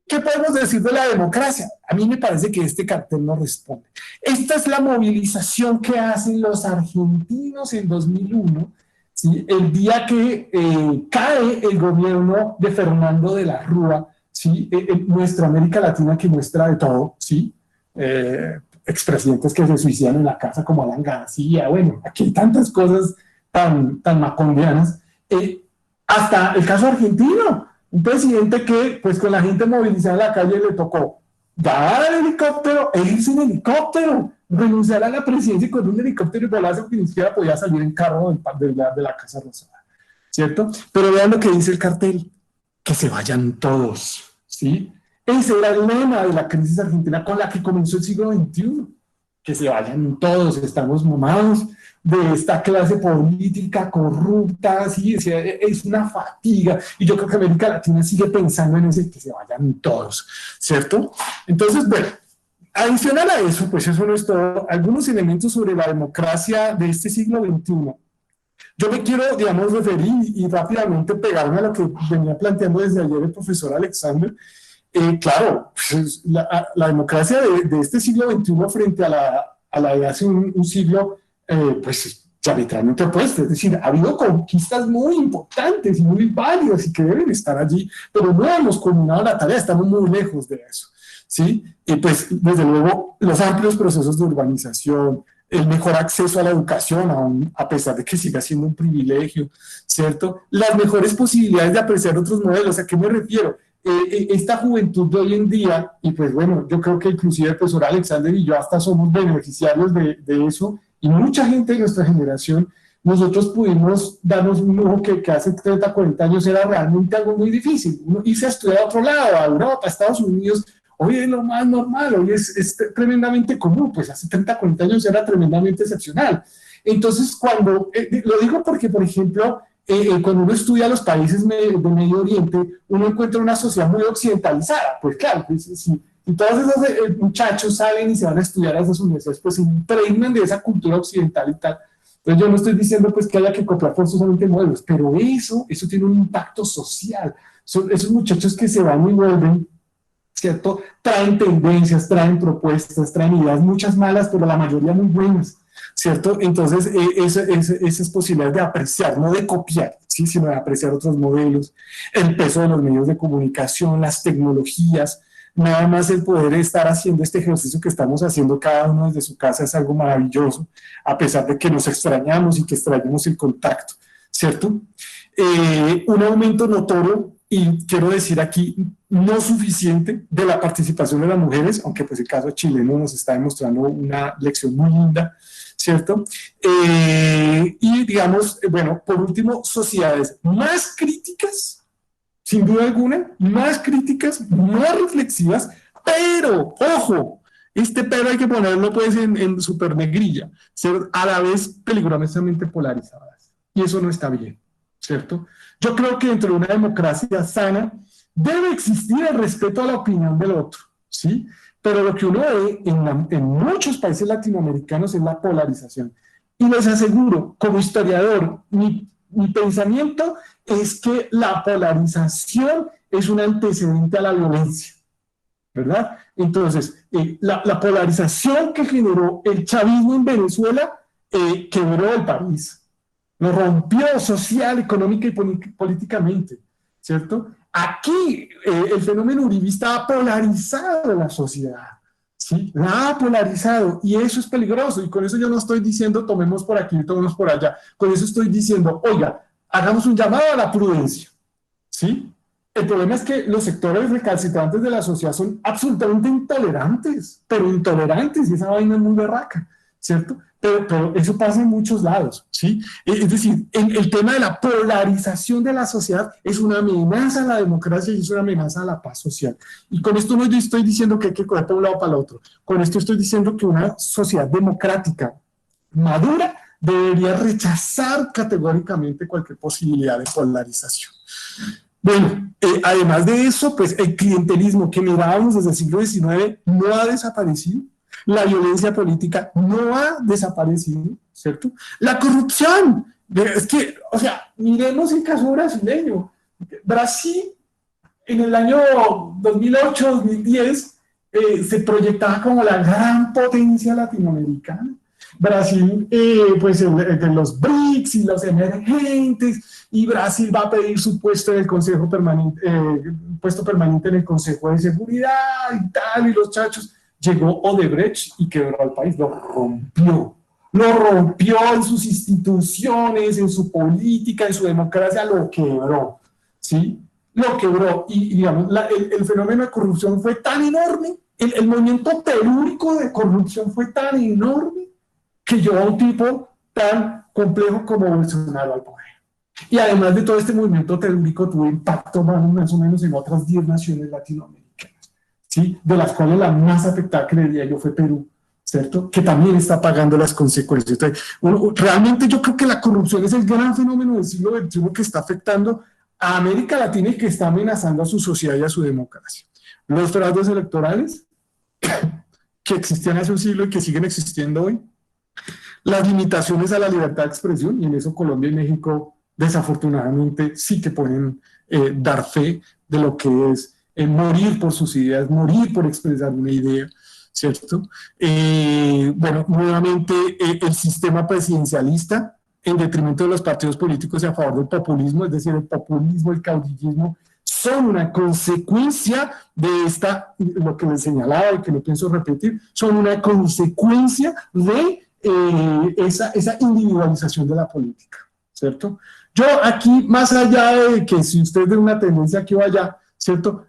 ¿qué podemos decir de la democracia? A mí me parece que este cartel no responde. Esta es la movilización que hacen los argentinos en 2001, ¿sí? El día que cae el gobierno de Fernando de la Rúa, ¿sí? Nuestra América Latina que muestra de todo, ¿sí? Expresidentes que se suicidan en la casa como Alan García, bueno, aquí hay tantas cosas tan macondianas, hasta el caso argentino, un presidente que pues con la gente movilizada en la calle le tocó dar el helicóptero, irse en helicóptero, renunciar a la presidencia con un helicóptero y volarse porque ni siquiera podía salir en carro de la Casa Rosada, ¿cierto? Pero vean lo que dice el cartel, que se vayan todos, ¿sí? Ese era el lema de la crisis argentina con la que comenzó el siglo XXI, que se vayan todos, estamos mamados de esta clase política corrupta, ¿sí? Es una fatiga, y yo creo que América Latina sigue pensando en ese, que se vayan todos, ¿cierto? Entonces, bueno, adicional a eso, pues eso no es todo, algunos elementos sobre la democracia de este siglo XXI. Yo me quiero, digamos, referir y rápidamente pegarme a lo que venía planteando desde ayer el profesor Alexander. Claro, pues, la democracia de este siglo XXI frente a la de hace un siglo, pues diametralmente opuesta. Es decir, ha habido conquistas muy importantes y muy válidas y que deben estar allí, pero no hemos culminado la tarea, estamos muy lejos de eso, ¿sí? Y pues, desde luego, los amplios procesos de urbanización, el mejor acceso a la educación, aún a pesar de que siga siendo un privilegio, ¿cierto? Las mejores posibilidades de apreciar otros modelos. ¿A qué me refiero? Esta juventud de hoy en día, y pues bueno, yo creo que inclusive el profesor Alexander y yo hasta somos beneficiarios de eso, y mucha gente de nuestra generación, nosotros pudimos darnos un lujo que hace 30, 40 años era realmente algo muy difícil. Uno irse a estudiar a otro lado, a Europa, a Estados Unidos, hoy es lo más normal, hoy es tremendamente común, pues hace 30, 40 años era tremendamente excepcional. Entonces, cuando, lo digo porque, por ejemplo, cuando uno estudia los países de Medio Oriente, uno encuentra una sociedad muy occidentalizada. Pues claro, pues, si todos esos muchachos salen y se van a estudiar a esas universidades, pues se impregnan de esa cultura occidental y tal. Entonces yo no estoy diciendo pues que haya que copiar forzosamente modelos, pero eso tiene un impacto social. Son esos muchachos que se van y vuelven, ¿cierto? Traen tendencias, traen propuestas, traen ideas, muchas malas, pero la mayoría muy buenas, ¿cierto? Entonces, esas posibilidades de apreciar, no de copiar, ¿sí? Sino de apreciar otros modelos, el peso de los medios de comunicación, las tecnologías, nada más el poder estar haciendo este ejercicio que estamos haciendo cada uno desde su casa es algo maravilloso, a pesar de que nos extrañamos y que extrañamos el contacto, ¿cierto? Un aumento notorio, y quiero decir aquí, no suficiente, de la participación de las mujeres, aunque pues el caso chileno nos está demostrando una lección muy linda, ¿cierto? Y digamos, bueno, por último, sociedades más críticas, sin duda alguna, más críticas, más reflexivas, pero, ojo, este pero hay que ponerlo pues en super negrilla, ser a la vez peligrosamente polarizadas, y eso no está bien, ¿cierto? Yo creo que dentro de una democracia sana debe existir el respeto a la opinión del otro, ¿sí? Pero lo que uno ve en muchos países latinoamericanos es la polarización. Y les aseguro, como historiador, mi pensamiento es que la polarización es un antecedente a la violencia, ¿verdad? Entonces, la polarización que generó el chavismo en Venezuela quebró el país, lo rompió social, económica y políticamente, ¿cierto? Aquí el fenómeno uribista ha polarizado la sociedad, ¿sí? La ha polarizado, y eso es peligroso, y con eso yo no estoy diciendo tomemos por aquí, tomemos por allá, con eso estoy diciendo, oiga, hagamos un llamado a la prudencia, ¿sí? El problema es que los sectores recalcitrantes de la sociedad son absolutamente intolerantes, pero intolerantes, y esa vaina es muy berraca, ¿cierto? Pero eso pasa en muchos lados, ¿sí? Es decir, el tema de la polarización de la sociedad es una amenaza a la democracia y es una amenaza a la paz social. Y con esto no estoy diciendo que hay que correr para un lado o para el otro. Con esto estoy diciendo que una sociedad democrática madura debería rechazar categóricamente cualquier posibilidad de polarización. Bueno, además de eso, pues el clientelismo que mirábamos desde el siglo XIX no ha desaparecido. La violencia política no ha desaparecido, ¿cierto? La corrupción, es que, o sea, miremos el caso brasileño. Brasil en el año 2008-2010 se proyectaba como la gran potencia latinoamericana. Brasil, pues de los BRICS y los emergentes, y Brasil va a pedir su puesto en el Consejo Permanente, puesto permanente en el Consejo de Seguridad y tal, y los chachos. Llegó Odebrecht y quebró al país, lo rompió en sus instituciones, en su política, en su democracia, lo quebró, ¿sí? Lo quebró, y digamos, el fenómeno de corrupción fue tan enorme, el movimiento telúrico de corrupción fue tan enorme, que llevó a un tipo tan complejo como Bolsonaro al poder. Y además de todo este movimiento telúrico tuvo impacto más o menos en otras 10 naciones latinoamericanas, ¿sí? De las cuales la más afectada, creería yo, fue Perú, ¿cierto? Que también está pagando las consecuencias. Entonces, realmente yo creo que la corrupción es el gran fenómeno del siglo XXI que está afectando a América Latina y que está amenazando a su sociedad y a su democracia. Los fraudes electorales que existían hace un siglo y que siguen existiendo hoy, las limitaciones a la libertad de expresión, y en eso Colombia y México desafortunadamente sí que pueden dar fe de lo que es morir por sus ideas, morir por expresar una idea, ¿cierto? Bueno, nuevamente el sistema presidencialista en detrimento de los partidos políticos y a favor del populismo, es decir, el populismo, el caudillismo, son una consecuencia de esta, lo que les señalaba y que no pienso repetir, son una consecuencia de esa individualización de la política, ¿cierto? Yo aquí, más allá de que si usted de una tendencia aquí o allá, ¿cierto?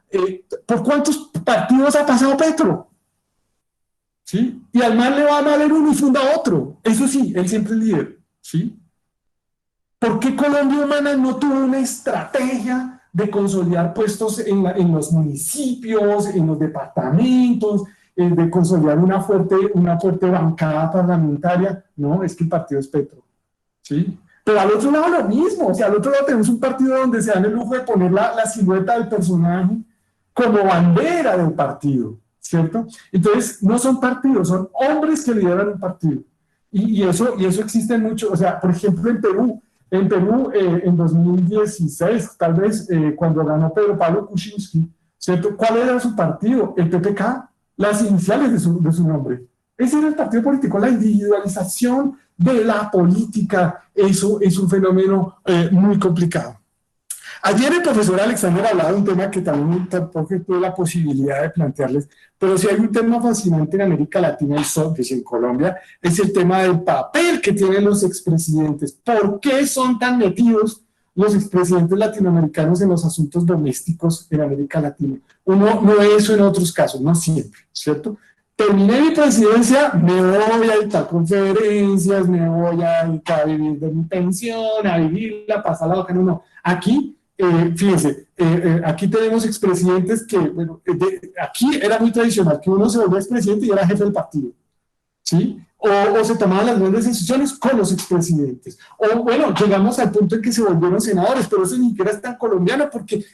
¿Por cuántos partidos ha pasado Petro? ¿Sí? Y al mal le va mal en uno y funda otro. Eso sí, él siempre es líder, ¿sí? ¿Por qué Colombia Humana no tuvo una estrategia de consolidar puestos en los municipios, en los departamentos, de consolidar una fuerte bancada parlamentaria? No, es que el partido es Petro, ¿sí? Pero al otro lado lo mismo, o sea, al otro lado tenemos un partido donde se dan el lujo de poner la silueta del personaje como bandera del partido, ¿cierto? Entonces, no son partidos, son hombres que lideran un partido. Y eso existe mucho, o sea, por ejemplo, en Perú, en 2016, tal vez, cuando ganó Pedro Pablo Kuczynski, ¿cierto? ¿Cuál era su partido? El PPK, las iniciales de su nombre. Ese era el partido político, la individualización de la política. Eso es un fenómeno muy complicado. Ayer el profesor Alexander hablaba de un tema que también tampoco tuve la posibilidad de plantearles, pero si hay un tema fascinante en América Latina y en Colombia, es el tema del papel que tienen los expresidentes. ¿Por qué son tan metidos los expresidentes latinoamericanos en los asuntos domésticos en América Latina? Uno no ve eso en otros casos, no siempre, ¿cierto? Terminé mi presidencia, me voy a dictar conferencias, me voy a dedicar a vivir de mi pensión, a vivirla, pasar la boca, no. Aquí, fíjense, aquí tenemos expresidentes que, bueno, aquí era muy tradicional que uno se volvía expresidente y era jefe del partido, ¿sí? O se tomaban las grandes decisiones con los expresidentes. O bueno, llegamos al punto en que se volvieron senadores, pero eso ni siquiera es tan colombiano porque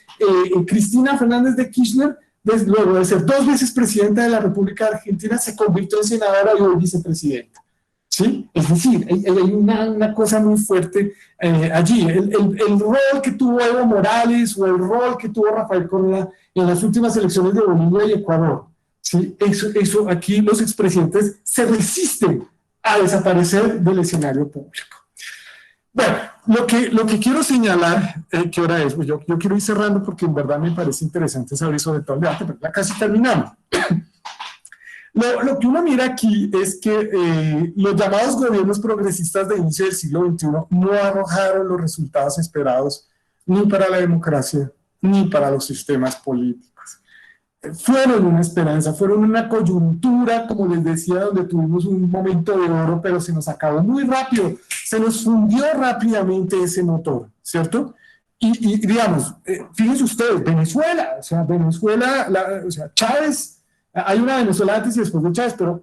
Cristina Fernández de Kirchner, luego de ser 2 veces presidenta de la República de Argentina, se convirtió en senadora y hoy vicepresidenta, ¿sí? Es decir, hay una cosa muy fuerte allí. El rol que tuvo Evo Morales o el rol que tuvo Rafael Correa en las últimas elecciones de Bolivia y Ecuador, ¿sí? Eso aquí los expresidentes se resisten a desaparecer del escenario público. Bueno, lo que quiero señalar, ¿qué hora es? Pues yo quiero ir cerrando porque en verdad me parece interesante saber sobre todo el debate, pero ya casi terminamos. Lo que uno mira aquí es que los llamados gobiernos progresistas de inicio del siglo XXI no arrojaron los resultados esperados ni para la democracia ni para los sistemas políticos. Fueron una esperanza, fueron una coyuntura, como les decía, donde tuvimos un momento de oro, pero se nos acabó muy rápido, se nos fundió rápidamente ese motor, ¿cierto? Y digamos, fíjense ustedes, Venezuela, o sea, Chávez, hay una Venezuela antes y después de Chávez, pero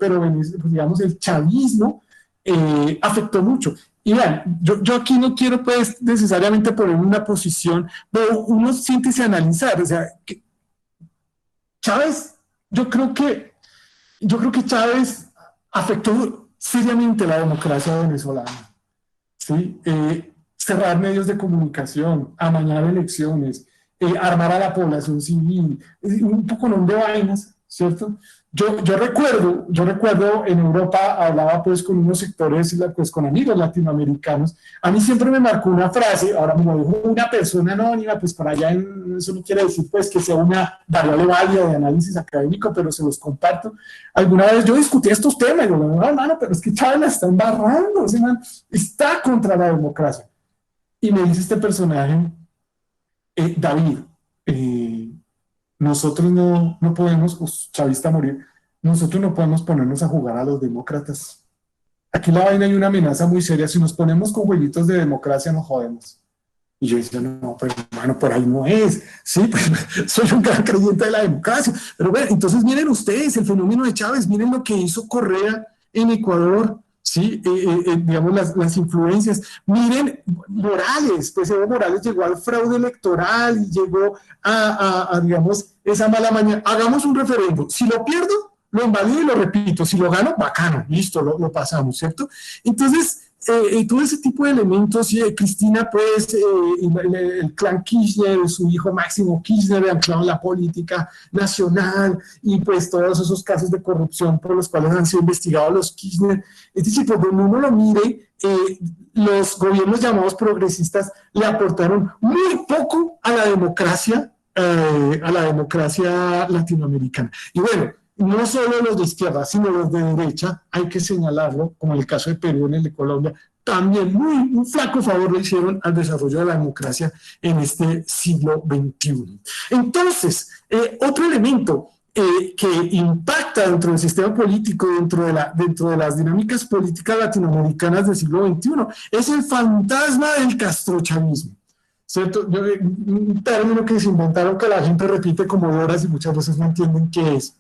digamos, el chavismo afectó mucho. Y vean, yo aquí no quiero pues necesariamente poner una posición, pero uno siéntese a analizar, o sea, Chávez, yo creo que Chávez afectó seriamente la democracia venezolana, ¿sí? Cerrar medios de comunicación, amañar elecciones, armar a la población civil, un poco de vainas, ¿cierto? Yo recuerdo en Europa, hablaba pues con unos sectores, pues con amigos latinoamericanos, a mí siempre me marcó una frase, ahora me lo dijo una persona anónima, pues para allá eso no quiere decir pues que sea una variable válida de análisis académico, pero se los comparto. Alguna vez yo discutí estos temas, y digo, no, hermano, pero es que Chávez la está embarrando, ese man está contra la democracia. Y me dice este personaje, David, nosotros no podemos, chavista morir, nosotros no podemos ponernos a jugar a los demócratas. Aquí la vaina hay una amenaza muy seria, si nos ponemos con jueguitos de democracia nos jodemos. Y yo decía, no, pues hermano, por ahí no es. Sí, pues soy un gran creyente de la democracia. Pero bueno, entonces miren ustedes el fenómeno de Chávez, miren lo que hizo Correa en Ecuador. Sí, digamos las influencias. Miren, Morales, pues Evo Morales llegó al fraude electoral y llegó digamos, esa mala mañana. Hagamos un referéndum. Si lo pierdo, lo invalido y lo repito. Si lo gano, bacano, listo, lo pasamos, ¿cierto? Entonces, todo ese tipo de elementos, Cristina, pues, el clan Kirchner, su hijo Máximo Kirchner, anclado en la política nacional, y pues todos esos casos de corrupción por los cuales han sido investigados los Kirchner. Es decir, por donde uno lo mire, los gobiernos llamados progresistas le aportaron muy poco a la democracia latinoamericana. Y bueno, no solo los de izquierda, sino los de derecha, hay que señalarlo, como en el caso de Perú, en el de Colombia, también un flaco favor le hicieron al desarrollo de la democracia en este siglo XXI. Entonces, otro elemento que impacta dentro del sistema político, dentro de las dinámicas políticas latinoamericanas del siglo XXI, es el fantasma del castrochavismo. ¿Cierto? Un término que se inventaron que la gente repite como horas y muchas veces no entienden qué es.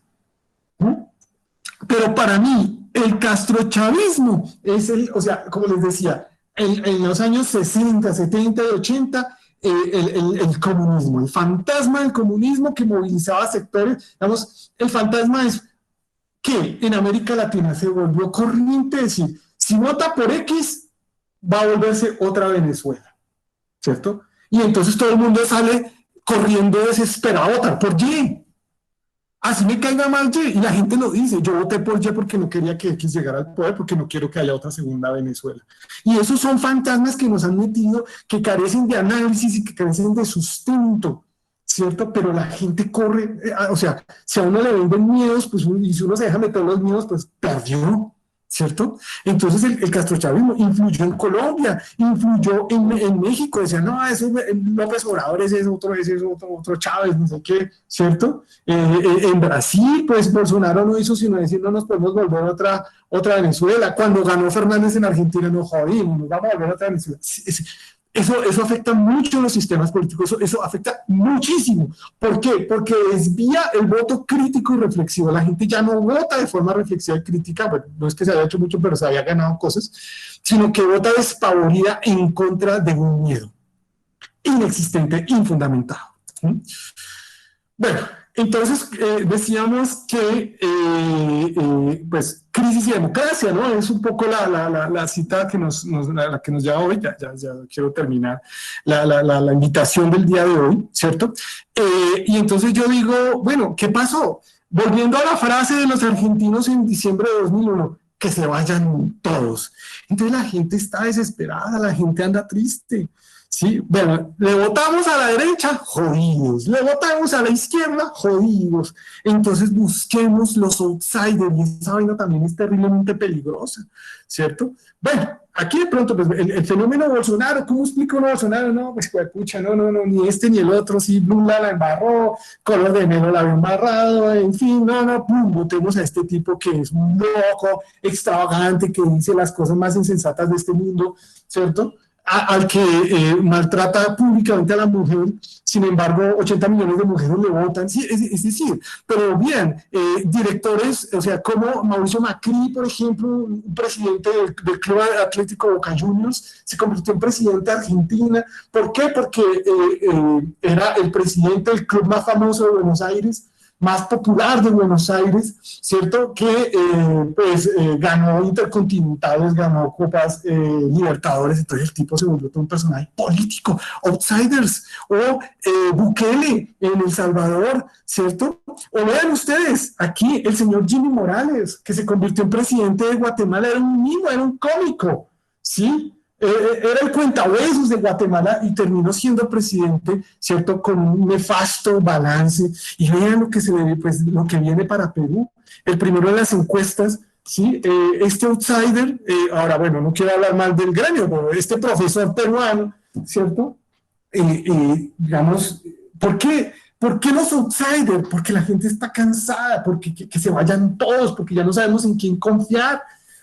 Pero para mí, el castrochavismo es o sea, como les decía, en los años 60, 70 y 80, el comunismo, el fantasma del comunismo que movilizaba sectores, digamos, el fantasma es que en América Latina se volvió corriente decir, si vota por X, va a volverse otra Venezuela, ¿cierto? Y entonces todo el mundo sale corriendo desesperado a votar por Y. Así me caiga mal Y, y la gente lo dice, yo voté por Y porque no quería que X llegara al poder, porque no quiero que haya otra segunda Venezuela. Y esos son fantasmas que nos han metido, que carecen de análisis y que carecen de sustento, ¿cierto? Pero la gente corre, o sea, si a uno le venden miedos, pues, y si uno se deja meter los miedos, pues perdió, ¿cierto? Entonces el castrochavismo influyó en Colombia, influyó en México, decían, no, ese López Obrador, ese es otro Chávez, no sé qué, ¿cierto? En Brasil, pues Bolsonaro no hizo sino decir, no nos podemos volver otra Venezuela. Cuando ganó Fernández en Argentina, nos jodimos, nos vamos a volver a otra Venezuela. Eso afecta mucho los sistemas políticos, eso afecta muchísimo. ¿Por qué? Porque desvía el voto crítico y reflexivo. La gente ya no vota de forma reflexiva y crítica, bueno, no es que se haya hecho mucho, pero se había ganado cosas, sino que vota despavorida en contra de un miedo inexistente, infundamentado. Bueno, entonces decíamos que, pues, crisis y democracia, ¿no? Es un poco la cita que nos lleva hoy, ya quiero terminar, la invitación del día de hoy, ¿cierto? Y entonces yo digo, bueno, ¿qué pasó? Volviendo a la frase de los argentinos en diciembre de 2001, que se vayan todos. Entonces la gente está desesperada, la gente anda triste. Sí, bueno, le votamos a la derecha, jodidos. Le votamos a la izquierda, jodidos. Entonces busquemos los outsiders, y esa vaina también es terriblemente peligrosa, ¿cierto? Bueno, aquí de pronto, pues, el fenómeno Bolsonaro, ¿cómo explica uno Bolsonaro? No, pues, pucha, no, ni este ni el otro, sí, Lula la embarró, Color de Melo la había embarrado, en fin, pum, votemos a este tipo que es un loco, extravagante, que dice las cosas más insensatas de este mundo, ¿cierto? Al que maltrata públicamente a la mujer, sin embargo 80 millones de mujeres le votan, sí, es decir, pero bien, directores, o sea, como Mauricio Macri, por ejemplo, un presidente del Club Atlético Boca Juniors, se convirtió en presidente de Argentina. ¿Por qué? Porque era el presidente del club más famoso de Buenos Aires, más popular de Buenos Aires, ¿cierto? Que ganó intercontinentales, ganó Copas Libertadores, entonces el tipo se volvió todo un personaje político, outsiders, o Bukele en El Salvador, ¿cierto? O vean ustedes, aquí el señor Jimmy Morales, que se convirtió en presidente de Guatemala, era un mimo, era un cómico, ¿sí? Era el cuentahuesos de Guatemala y terminó siendo presidente, ¿cierto? Con un nefasto balance. Y vean lo que se ve, pues, lo que viene para Perú. El primero de las encuestas, ¿sí? Este outsider, ahora, bueno, no quiero hablar mal del gremio, pero este profesor peruano, ¿cierto? Digamos, ¿por qué? ¿Por qué los outsiders? Porque la gente está cansada, porque que se vayan todos, porque ya no sabemos en quién confiar,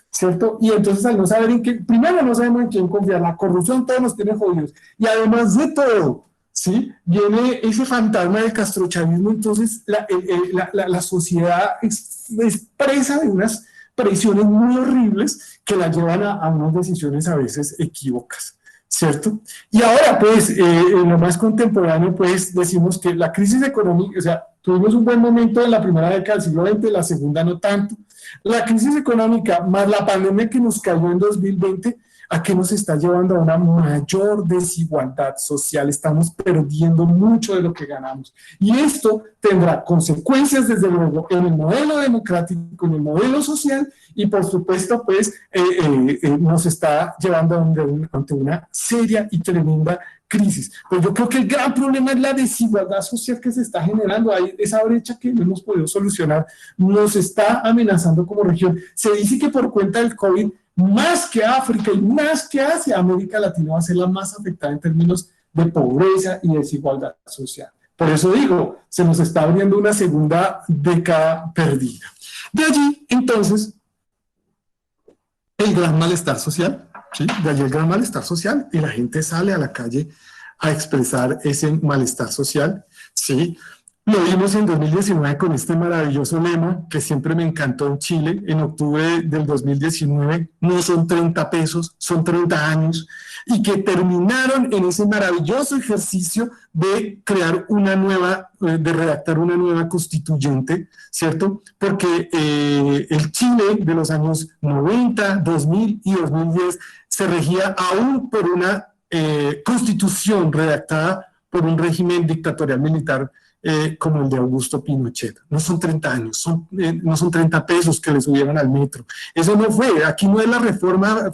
¿cierto? Y entonces al no saber en qué, primero no sabemos en quién confiar, la corrupción todos nos tiene jodidos, y además de todo, ¿sí? Viene ese fantasma del castrochavismo, entonces la sociedad es presa de unas presiones muy horribles que la llevan a unas decisiones a veces equívocas, ¿cierto? Y ahora, pues, en lo más contemporáneo, pues, decimos que la crisis económica, o sea, tuvimos un buen momento en la primera década del siglo XX, la segunda no tanto. La crisis económica más la pandemia que nos cayó en 2020, ¿a qué nos está llevando? A una mayor desigualdad social. Estamos perdiendo mucho de lo que ganamos. Y esto tendrá consecuencias, desde luego, en el modelo democrático, en el modelo social, y por supuesto, pues, nos está llevando ante una seria y tremenda crisis. Pues yo creo que el gran problema es la desigualdad social que se está generando. Hay esa brecha que no hemos podido solucionar, nos está amenazando como región. Se dice que por cuenta del COVID, más que África y más que Asia, América Latina va a ser la más afectada en términos de pobreza y desigualdad social. Por eso digo, se nos está abriendo una segunda década perdida. De allí, entonces, el gran malestar social, ¿sí? De allí el gran malestar social, y la gente sale a la calle a expresar ese malestar social, ¿sí? Lo vimos en 2019 con este maravilloso lema que siempre me encantó en Chile, en octubre del 2019, no son 30 pesos, son 30 años, y que terminaron en ese maravilloso ejercicio de crear una nueva, de redactar una nueva constituyente, ¿cierto? Porque el Chile de los años 90, 2000 y 2010 se regía aún por una constitución redactada por un régimen dictatorial militar como el de Augusto Pinochet. No son 30 años, no son 30 pesos que le subieron al metro. Eso no fue, aquí no es la reforma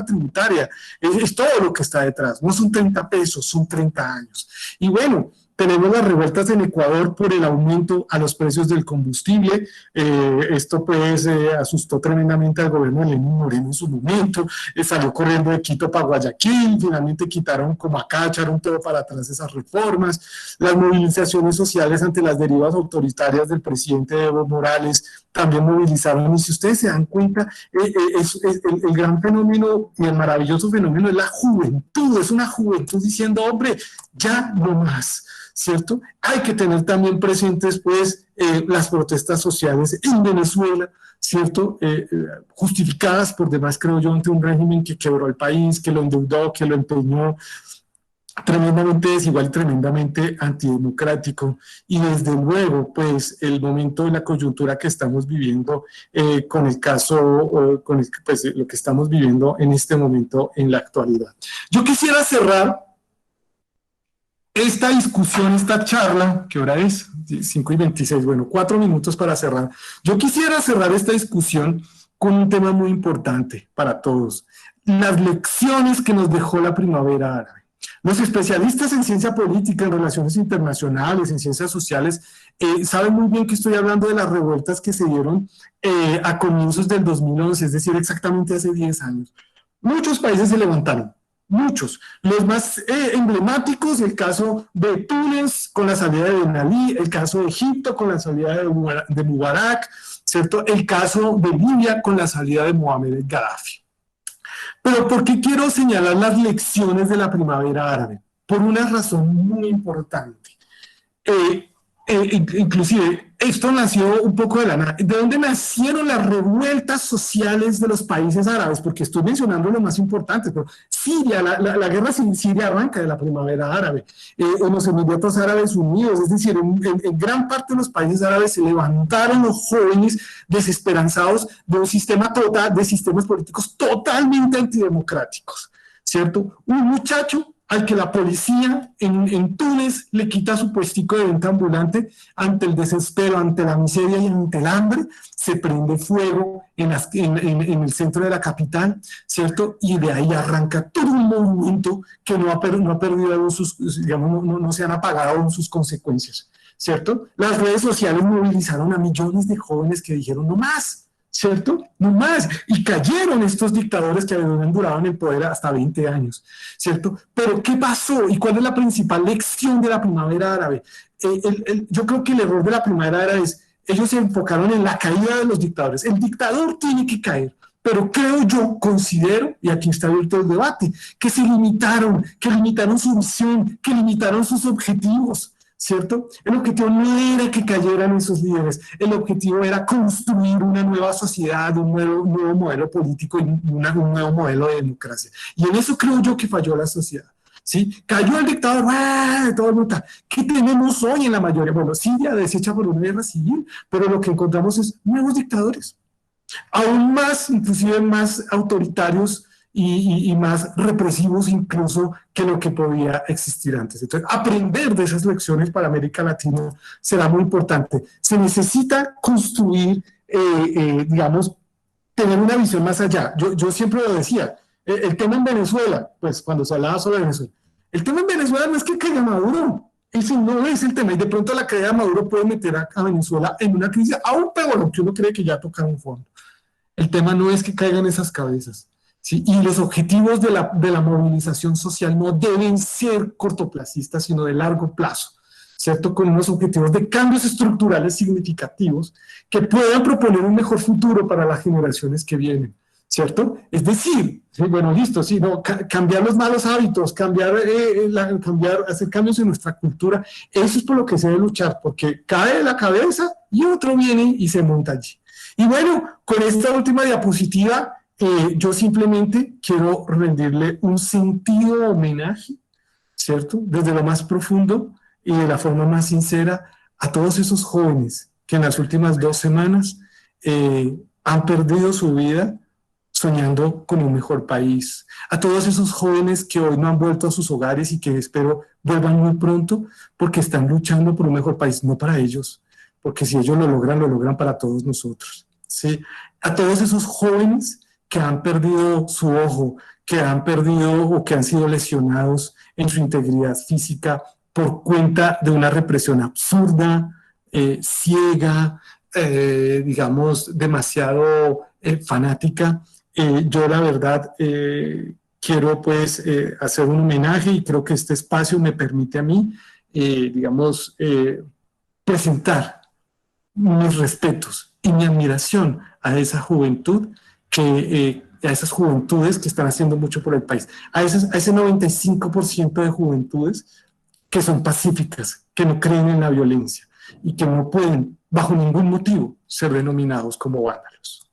tributaria, es todo lo que está detrás. No son 30 pesos, son 30 años. Y bueno, tenemos las revueltas en Ecuador por el aumento a los precios del combustible. Esto pues asustó tremendamente al gobierno de Lenín Moreno en su momento. Salió corriendo de Quito para Guayaquil, finalmente quitaron como acá, echaron todo para atrás esas reformas. Las movilizaciones sociales ante las derivas autoritarias del presidente Evo Morales también movilizaron. Y si ustedes se dan cuenta, el gran fenómeno y el maravilloso fenómeno es la juventud. Es una juventud diciendo, hombre, ya no más, ¿cierto? Hay que tener también presentes, pues, las protestas sociales en Venezuela, ¿cierto? Justificadas por demás, creo yo, ante un régimen que quebró el país, que lo endeudó, que lo empeñó, tremendamente desigual, tremendamente antidemocrático, y desde luego, pues, el momento de la coyuntura que estamos viviendo con el caso, pues, lo que estamos viviendo en este momento en la actualidad. Yo quisiera cerrar esta discusión, esta charla, ¿qué hora es? 5:26, bueno, 4 minutos para cerrar. Yo quisiera cerrar esta discusión con un tema muy importante para todos: las lecciones que nos dejó la primavera árabe. Los especialistas en ciencia política, en relaciones internacionales, en ciencias sociales, saben muy bien que estoy hablando de las revueltas que se dieron a comienzos del 2011, es decir, exactamente hace 10 años. Muchos países se levantaron, muchos. Los más emblemáticos, el caso de Túnez con la salida de Ben Ali, el caso de Egipto con la salida de Mubarak, ¿cierto? El caso de Libia con la salida de Mohamed el Gaddafi. Pero ¿por qué quiero señalar las lecciones de la primavera árabe? Por una razón muy importante. inclusive, esto nació un poco de la nada. ¿De dónde nacieron las revueltas sociales de los países árabes? Porque estoy mencionando lo más importante, pero Siria, la guerra en Siria arranca de la primavera árabe, en los Emiratos Árabes Unidos, es decir, en gran parte de los países árabes se levantaron los jóvenes desesperanzados de un sistema total, de sistemas políticos totalmente antidemocráticos, ¿cierto? Un muchacho al que la policía en Túnez le quita su puestico de venta ambulante ante el desespero, ante la miseria y ante el hambre, se prende fuego en el centro de la capital, ¿cierto? Y de ahí arranca todo un movimiento que no ha perdido aún digamos, no se han apagado aún sus consecuencias, ¿cierto? Las redes sociales movilizaron a millones de jóvenes que dijeron no más, ¿cierto? No más. Y cayeron estos dictadores que habían durado en el poder hasta 20 años, ¿cierto? Pero ¿qué pasó? ¿Y cuál es la principal lección de la primavera árabe? Yo creo que el error de la primavera árabe es, ellos se enfocaron en la caída de los dictadores. El dictador tiene que caer, pero creo yo, considero, y aquí está abierto el debate, que limitaron su visión, que limitaron sus objetivos, ¿cierto? El objetivo no era que cayeran esos líderes, el objetivo era construir una nueva sociedad, un nuevo modelo político y un nuevo modelo de democracia. Y en eso creo yo que falló la sociedad. ¿Sí? Cayó el dictador, todo el mundo. ¿Qué tenemos hoy en la mayoría? Bueno, Siria deshecha por una guerra civil, pero lo que encontramos es nuevos dictadores, aún más, inclusive más autoritarios y más represivos incluso que lo que podía existir antes. Entonces, aprender de esas lecciones para América Latina será muy importante. Se necesita construir, digamos, tener una visión más allá. Yo siempre lo decía, el tema en Venezuela, pues cuando se hablaba sobre Venezuela, el tema en Venezuela no es que caiga Maduro, ese no es el tema, y de pronto la caída de Maduro puede meter a Venezuela en una crisis aún peor, que uno cree que ya toca un fondo. El tema no es que caigan esas cabezas, ¿sí? Y los objetivos de la movilización social no deben ser cortoplacistas, sino de largo plazo, ¿cierto? Con unos objetivos de cambios estructurales significativos que puedan proponer un mejor futuro para las generaciones que vienen, ¿cierto? Es decir, ¿sí? Bueno, listo, sí, no, cambiar los malos hábitos, hacer cambios en nuestra cultura, eso es por lo que se debe luchar, porque cae la cabeza y otro viene y se monta allí. Y bueno, con esta última diapositiva, yo simplemente quiero rendirle un sentido homenaje, ¿cierto? Desde lo más profundo y de la forma más sincera a todos esos jóvenes que en las últimas 2 semanas han perdido su vida soñando con un mejor país, a todos esos jóvenes que hoy no han vuelto a sus hogares y que espero vuelvan muy pronto porque están luchando por un mejor país, no para ellos, porque si ellos lo logran para todos nosotros, ¿sí? A todos esos jóvenes que han perdido su ojo, que han perdido o que han sido lesionados en su integridad física por cuenta de una represión absurda, ciega, digamos, demasiado fanática. Yo la verdad quiero pues hacer un homenaje y creo que este espacio me permite a mí, digamos, presentar mis respetos y mi admiración a esa juventud, a esas juventudes que están haciendo mucho por el país, a ese 95% de juventudes que son pacíficas, que no creen en la violencia y que no pueden, bajo ningún motivo, ser denominados como vándalos.